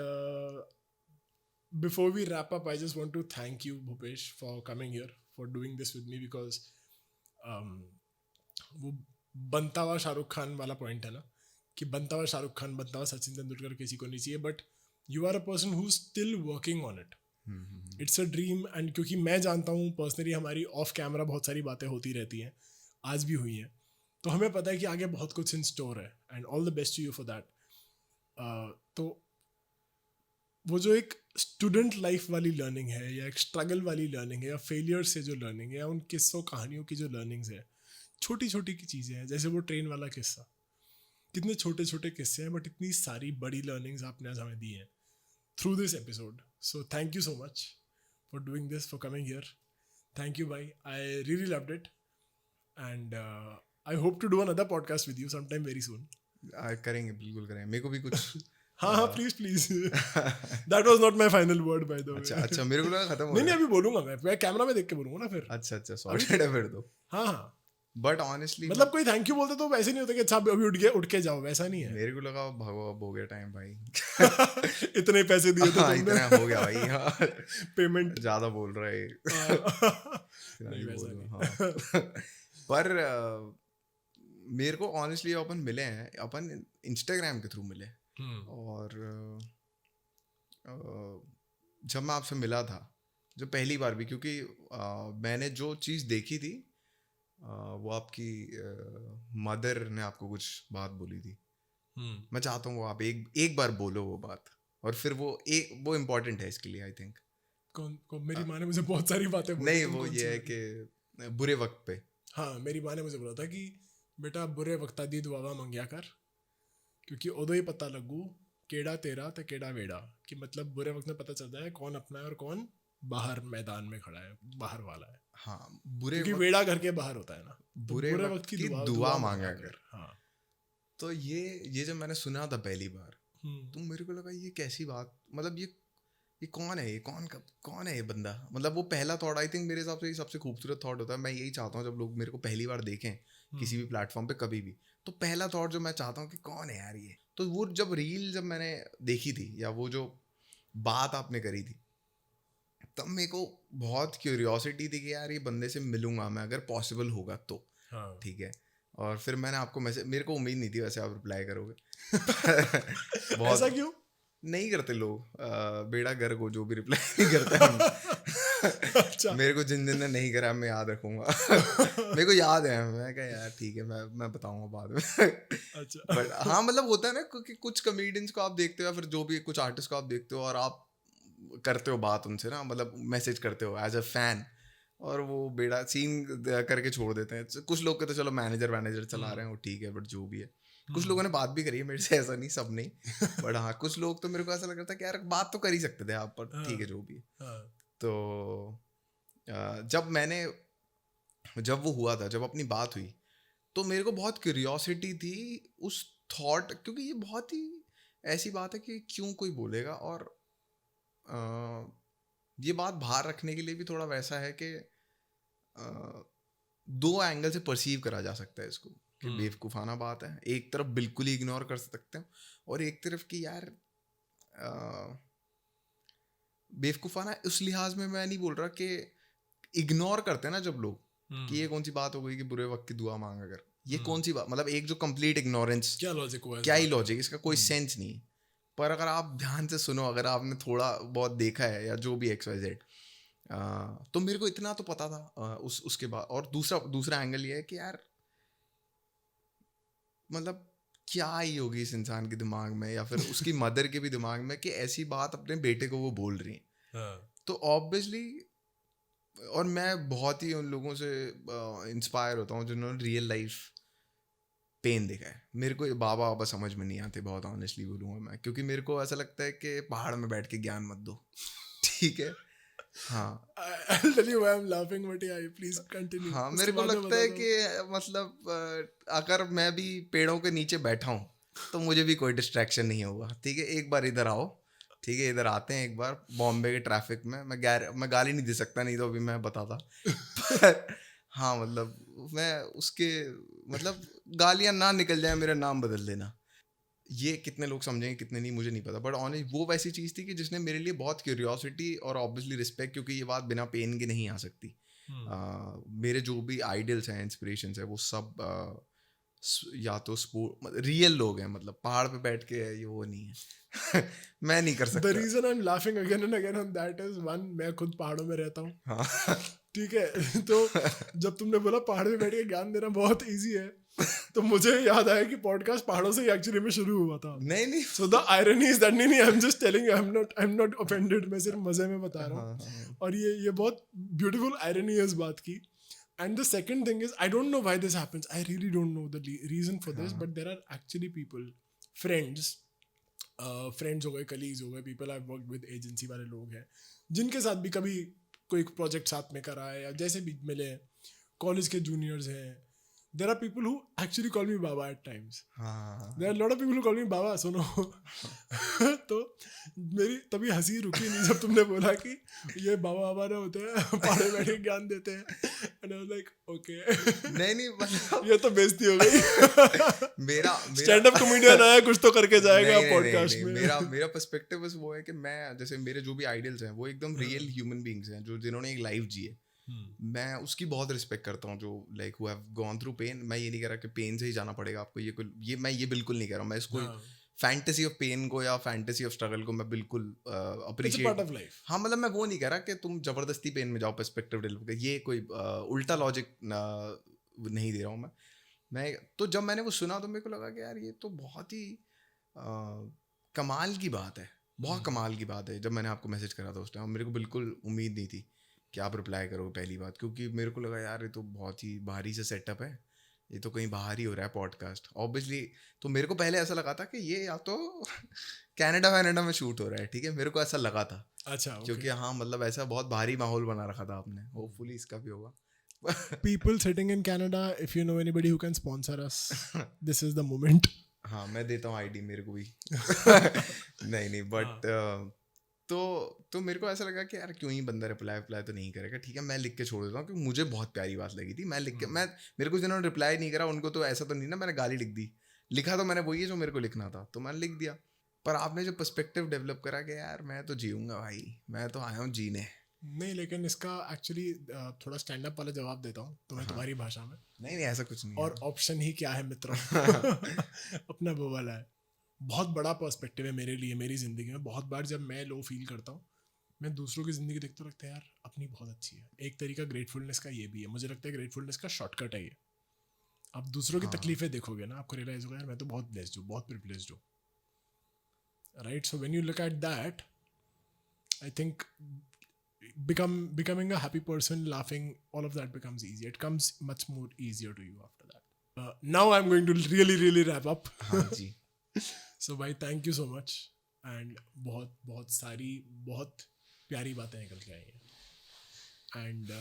before we wrap up, I just want to thank you, Bhupesh, for coming here, for doing this with me, because वो बनता हुआ शाहरुख खान वाला पॉइंट है ना, कि बनता हुआ शाहरुख खान, बनता हुआ सचिन तेंदुलकर किसी को नहीं चाहिए, but you are a person who still working on it. It's a dream, and क्योंकि मैं जानता हूँ पर्सनली, हमारी ऑफ कैमरा बहुत सारी बातें होती रहती हैं, आज भी हुई हैं, तो हमें पता है कि आगे बहुत कुछ इन स्टोर है, and all the best to you for that. तो वो जो एक स्टूडेंट लाइफ वाली लर्निंग है, या एक स्ट्रगल वाली लर्निंग है, या फेलियर से जो लर्निंग है, या उन किस्सों कहानियों की जो लर्निंग्स है, छोटी छोटी की चीज़ें हैं, जैसे वो ट्रेन वाला किस्सा, कितने छोटे छोटे किस्से हैं, बट इतनी सारी बड़ी लर्निंग्स आपने आज हमें दी हैं through this episode. So thank you so much for doing this, for coming here. Thank you भाई, I really loved it, and I hope to do another podcast with you sometime very soon. करेंगे, बिल्कुल करेंगे, मेरे को भी कुछ हाँ please that was not my final word by the way. अच्छा मेरे को लगा खत्म हो नहीं गया। अभी बोलूंगा, मैं कैमरा में देख के बोलूंगा ना फिर। अच्छा सॉर्टेड है फिर तो। हाँ बट ऑनेस्टली मतलब कोई थैंक यू बोलते तो वैसे नहीं होता कि अच्छा अभी उठ के जाओ, वैसा नहीं है। मेरे को लगा भागो, अब हो गया टाइम भाई। इतने पैसे दिए थे हाँ, तुमने, इतना हो गया भाई। हाँ, पेमेंट ज्यादा बोल रहा है। नहीं वैसा नहीं। हाँ। पर मेरे को ऑनेस्टली अपन मिले हैं, अपन इंस्टाग्राम के थ्रू मिले, और जब मैं आपसे मिला था जो पहली बार भी, क्योंकि मैंने जो चीज़ देखी थी, वो आपकी मदर ने आपको कुछ बात बोली थी। मैं चाहता हूँ वो आप एक बार बोलो वो बात, और फिर वो इम्पोर्टेंट है इसके लिए, आई थिंक। कौन मेरी माँ ने मुझे बहुत सारी बातें बोली। नहीं वो ये है कि बुरे वक्त पे, हाँ मेरी माँ ने मुझे बोला था कि बेटा बुरे वक्ता दी दुआवा मंगिया कर, क्योंकि उदो ही पता लगू केड़ा तेरा ते केड़ा वेड़ा, कि मतलब बुरे वक्त में पता चलता है कौन अपना है और कौन बाहर मैदान में खड़ा है, बाहर वाला है। हाँ बुरे क्योंकि वेड़ा घर के बाहर होता है ना, तो बुरे वक्त की दुआ मांगा कर। हाँ तो ये जब मैंने सुना था पहली बार, तो मेरे को लगा ये कैसी बात, मतलब ये कौन है, ये कौन है ये बंदा, मतलब वो पहला थॉट, आई थिंक मेरे हिसाब से ये सबसे खूबसूरत थॉट होता है। मैं यही चाहता हूँ जब लोग मेरे को पहली बार देखें किसी भी प्लेटफॉर्म पे कभी भी, तो पहला थॉट जो मैं चाहता हूँ कि कौन है यार ये। तो वो जब मैंने देखी थी, या वो जो बात आपने करी थी, तब मेरे को बहुत क्यूरियोसिटी थी कि यार ये बंदे से मिलूंगा मैं, अगर पॉसिबल होगा तो। ठीक है, और फिर मैंने आपको मैसेज, मेरे को उम्मीद नहीं थी वैसे आप रिप्लाई करोगे। बहुत ऐसा क्यों? नहीं करते लोग, बेड़ा गर्क हो जो भी रिप्लाई नहीं करते हम। अच्छा। मेरे को जिन ने नहीं करा मैं याद रखूंगा। मेरे को याद है, मैं कहा यार ठीक है, मैं बताऊंगा बाद में। अच्छा। बट हाँ मतलब होता है ना कि कुछ कॉमेडियंस को आप देखते हो, या फिर जो भी कुछ आर्टिस्ट को आप देखते हो, और आप करते हो बात उनसे ना, मतलब मैसेज करते हो एज अ फैन, और वो बेड़ा सीन करके छोड़ देते हैं। कुछ लोग के तो चलो मैनेजर चला रहे हैं, वो ठीक है, बट जो भी है, कुछ लोगों ने बात भी करी है मेरे से, ऐसा नहीं सब नहीं, बट हाँ कुछ लोग तो मेरे को ऐसा लग रहा था कि यार बात तो कर ही सकते थे आप, पर ठीक है जो भी है। तो जब वो हुआ था, जब अपनी बात हुई, तो मेरे को बहुत क्यूरियोसिटी थी उस थॉट, क्योंकि ये बहुत ही ऐसी बात है कि क्यों कोई बोलेगा, और ये बात बाहर रखने के लिए भी थोड़ा वैसा है कि दो एंगल से परसीव करा जा सकता है इसको कि बेवकूफ़ाना बात है, एक तरफ बिल्कुल ही इग्नोर कर सकते हैं, और एक तरफ कि यार बेवकूफ़ाना उस लिहाज में मैं नहीं बोल रहा कि इग्नोर करते हैं ना जब लोग कि ये कौन सी बात हो गई कि बुरे वक्त की दुआ मांग, अगर ये कौन सी बात, मतलब एक जो कंप्लीट इग्नोरेंस, क्या लॉजिक हुआ क्या ही लॉजिक, इसका कोई सेंस नहीं। पर अगर आप ध्यान से सुनो, अगर आपने थोड़ा बहुत देखा है या जो भी XYZ, तो मेरे को इतना तो पता था उसके बाद। और दूसरा एंगल ये है कि यार मतलब क्या ही होगी इस इंसान के दिमाग में या फिर उसकी मदर के भी दिमाग में कि ऐसी बात अपने बेटे को वो बोल रही है। तो ऑब्वियसली, और मैं बहुत ही उन लोगों से इंस्पायर होता हूँ जिन्होंने रियल लाइफ पेन देखा है। मेरे को ये बाबा समझ में नहीं आते, बहुत ऑनेस्टली बोलूँगा मैं, क्योंकि मेरे को ऐसा लगता है कि पहाड़ में बैठ के ज्ञान मत दो, ठीक है। हाँ I'll tell you why I'm laughing, but yeah, please continue. हाँ, उसके मेरे को बाद मैं लगता है बताता कि मतलब अगर मैं भी पेड़ों के नीचे बैठा हूँ तो मुझे भी कोई डिस्ट्रैक्शन नहीं होगा, ठीक है। एक बार इधर आओ, ठीक है, इधर आते हैं एक बार बॉम्बे के ट्रैफिक में। मैं गाली नहीं दे सकता, नहीं तो अभी मैं बताता पर हाँ, मतलब मैं उसके मतलब गालियाँ ना निकल जाए, मेरा नाम बदल देना। ये कितने लोग समझेंगे कितने नहीं मुझे नहीं पता, बट ऑनेस्ट वो वैसी चीज़ थी कि जिसने मेरे लिए बहुत क्यूरियोसिटी और ऑब्वियसली रिस्पेक्ट, क्योंकि ये बात बिना पेन के नहीं आ सकती। मेरे जो भी आइडल्स हैं, इंस्पिरेशंस है, वो सब या तो स्पोर्ट रियल लोग हैं, मतलब पहाड़ पे बैठ के ये वो नहीं है मैं नहीं कर The सकता। reason I'm laughing again and again on that is one, मैं खुद पहाड़ों में रहता हूँ, हाँ ठीक है। तो जब तुमने बोला पहाड़ में बैठ के ज्ञान देना बहुत इजी है, तो मुझे याद आया कि पॉडकास्ट पहाड़ों से ही एक्चुअली में शुरू हुआ था। नहीं So the irony is that नहीं, I'm just telling you, I'm not offended, मैं सिर्फ मजे में बता रहा हूँ। हाँ और ये बहुत beautiful irony है इस बात की। And the second thing is, I don't know why this happens. I really don't know the reason for this, but there are actually people, friends हो गए, कलीग्स हो गए, people I work with, agency वाले लोग हैं जिनके साथ भी कभी कोई प्रोजेक्ट साथ में करा है या जैसे भी मिले, कॉलेज के जूनियर्स हैं। There are people who actually call me baba at times. हाँ there are lot of people who call me baba, सुनो तो मेरी तभी हंसी रुकी नहीं जब तुमने बोला कि ये बाबा बाबा ना होते हैं, पहाड़े बैठे ज्ञान देते हैं। And I was like okay, नहीं मतलब ये तो बेइज्जती हो गई। मेरा स्टैंड अप कॉमेडियन आया, कुछ तो करके जाएगा नहीं, पॉडकास्ट में। मेरा पर्सपेक्टिव बस वो है कि मैं, जैसे मेरे जो भी आइडल्स हैं वो एकदम रियल ह्यूमन बीइंग्स हैं, जो जिन्होंने एक लाइफ जी है। मैं उसकी बहुत रिस्पेक्ट करता हूँ, जो like who have gone through pain. मैं ये नहीं कह रहा कि पेन से ही जाना पड़ेगा आपको, मैं ये बिल्कुल नहीं कह रहा हूँ। मैं इसको फैंटेसी ऑफ पेन को या फैंटेसी ऑफ स्ट्रगल को मैं बिल्कुल अप्रिशिएट, हाँ, मतलब मैं वो नहीं कह रहा कि तुम जबरदस्ती पेन में जाओ पर्सपेक्टिव डेवलप कर, ये कोई उल्टा लॉजिक नहीं दे रहा हूँ मैं। तो जब मैंने वो सुना तो मेरे को लगा कि यार ये तो बहुत ही कमाल की बात है, बहुत कमाल की बात है। जब मैंने आपको मैसेज करा था उस टाइम, मेरे को बिल्कुल उम्मीद नहीं थी कि आप रिप्लाई करोगे पहली बात, क्योंकि मेरे को लगा यार ये तो बहुत ही भारी से सेटअप है, ये तो कहीं बाहर ही हो रहा है पॉडकास्ट ऑब्वियसली। तो मेरे को पहले ऐसा लगा था कि ये या तो कनाडा में शूट हो रहा है, ठीक है, मेरे को ऐसा लगा था। अच्छा, क्योंकि हाँ, मतलब ऐसा बहुत भारी माहौल बना रखा था आपने, होपफुली इसका भी होगा। People sitting in Canada, if you know anybody who can sponsor us, this is the moment. हाँ, मैं देता हूँ आईडी मेरे को भी नहीं बट तो मेरे को ऐसा लगा कि यार क्यों ही बंदा रिप्लाई तो नहीं करेगा, ठीक है, मैं लिख के छोड़ देता हूँ, क्योंकि मुझे बहुत प्यारी बात लगी थी। मैं लिख के मेरे को जिन्होंने रिप्लाई नहीं करा उनको तो ऐसा तो नहीं ना मैंने गाली लिख दी, लिखा तो मैंने वही है जो मेरे को लिखना था, तो मैंने लिख दिया। पर आपने जो पर्सपेक्टिव डेवलप करा कि यार मैं तो जीऊँगा भाई, मैं तो आया हूँ जीने। नहीं, लेकिन इसका एक्चुअली थोड़ा स्टैंड अप वाला जवाब देता हूँ तुम्हें तुम्हारी भाषा में। नहीं ऐसा कुछ नहीं और ऑप्शन ही क्या है मित्र अपना वो वाला है। बहुत बड़ा पर्सपेक्टिव है मेरे लिए, मेरी ज़िंदगी में बहुत बार जब मैं लो फील करता हूँ, मैं दूसरों की ज़िंदगी देखता हूँ, लगता है यार अपनी बहुत अच्छी है। एक तरीका ग्रेटफुलनेस का ये भी है, मुझे लगता है ग्रेटफुलनेस का शॉर्टकट है ये। आप दूसरों की तकलीफें देखोगे ना, आपको रियलाइज होगा यार मैं तो बहुत ब्लेस्ड हूँ, बहुत प्रिविलेज्ड हूँ, right. So when you look at that, I think becoming a happy person, laughing, all of that becomes easier. It comes much more easier to you after that. Now I'm going to really wrap up. हाँ जी। So भाई thank you so much, and बहुत सारी बहुत प्यारी बातें निकल के आई हैं, and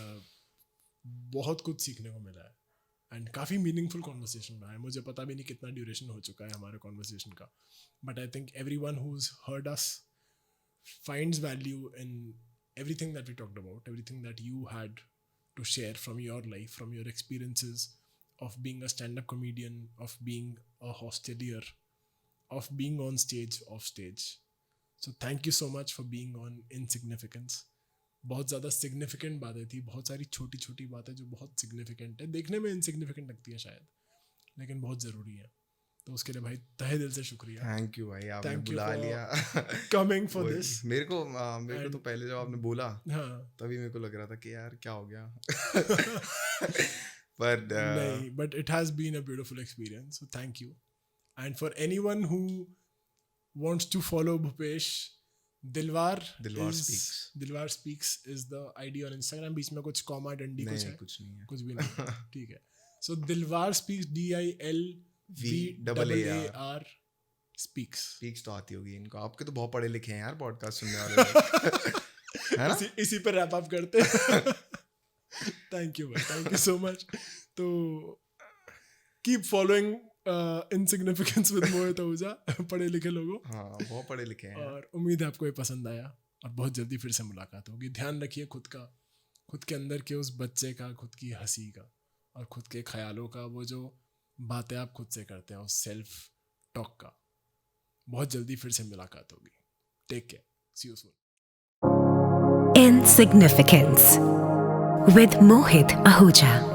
बहुत कुछ सीखने को मिला है, एंड काफ़ी मीनिंगफुल कॉन्वर्सेशन रहा है. मुझे पता भी नहीं कितना ड्यूरेशन हो चुका है हमारे कॉन्वर्सेशन का, but I think everyone who's heard us finds value in everything that we talked about, everything that you had to share from your life, from your experiences of being a stand-up comedian, of being a hostelier, of being on stage, off stage. So thank you so much for being on Insignificance. बहुत ज़्यादा सिग्निफिकेंट बातें थी, बहुत सारी छोटी छोटी बातें जो बहुत सिग्निफिकेंट है, देखने में इनसिग्निफिकेंट लगती है शायद, लेकिन बहुत ज़रूरी है. तो उसके लिए भाई तहे दिल से शुक्रिया. थैंक यू भाई, आपने Thank you बुला for लिया. coming for वही, this. मेरे को तो पहले जब आपने बोला हाँ. तभी मेरे को लग रहा था कि यार क्या हो गया. But नहीं, but it has been a beautiful experience. So thank you. And for anyone who wants to follow Bhupesh, Dilwar Speaks is the ID on Instagram. बीच में कुछ कॉमा डंडी कुछ नहीं, है, कुछ नहीं है. कुछ भी नहीं. ठीक है. So Dilwar Speaks, DILVAAR Speaks. Speaks तो आती होगी इनको. आपके तो बहुत पढ़े लिखे हैं यार पॉडकास्ट सुनने वाले लोग. है ना? इसी पे रैप अप करते हैं. थैंक यू भाई, थैंक यू सो मच. तो कीप फॉलोइंग इनसिग्निफिकेंस विद मोहित आहूजा, पढ़े लिखे लोगों. हाँ, बहुत पढ़े लिखे हैं. और उम्मीद है आपको ये पसंद आया और बहुत जल्दी फिर से मुलाकात होगी. ध्यान रखिए खुद का, खुद के अंदर के उस बच्चे का, खुद की हंसी का और खुद के ख्यालों का, वो जो बातें आप खुद से करते हैं, उस सेल्फ टॉक का. बहुत जल्दी फिर से मुलाकात होगी. Take care, see you soon. Insignificance with Mohit Ahuja.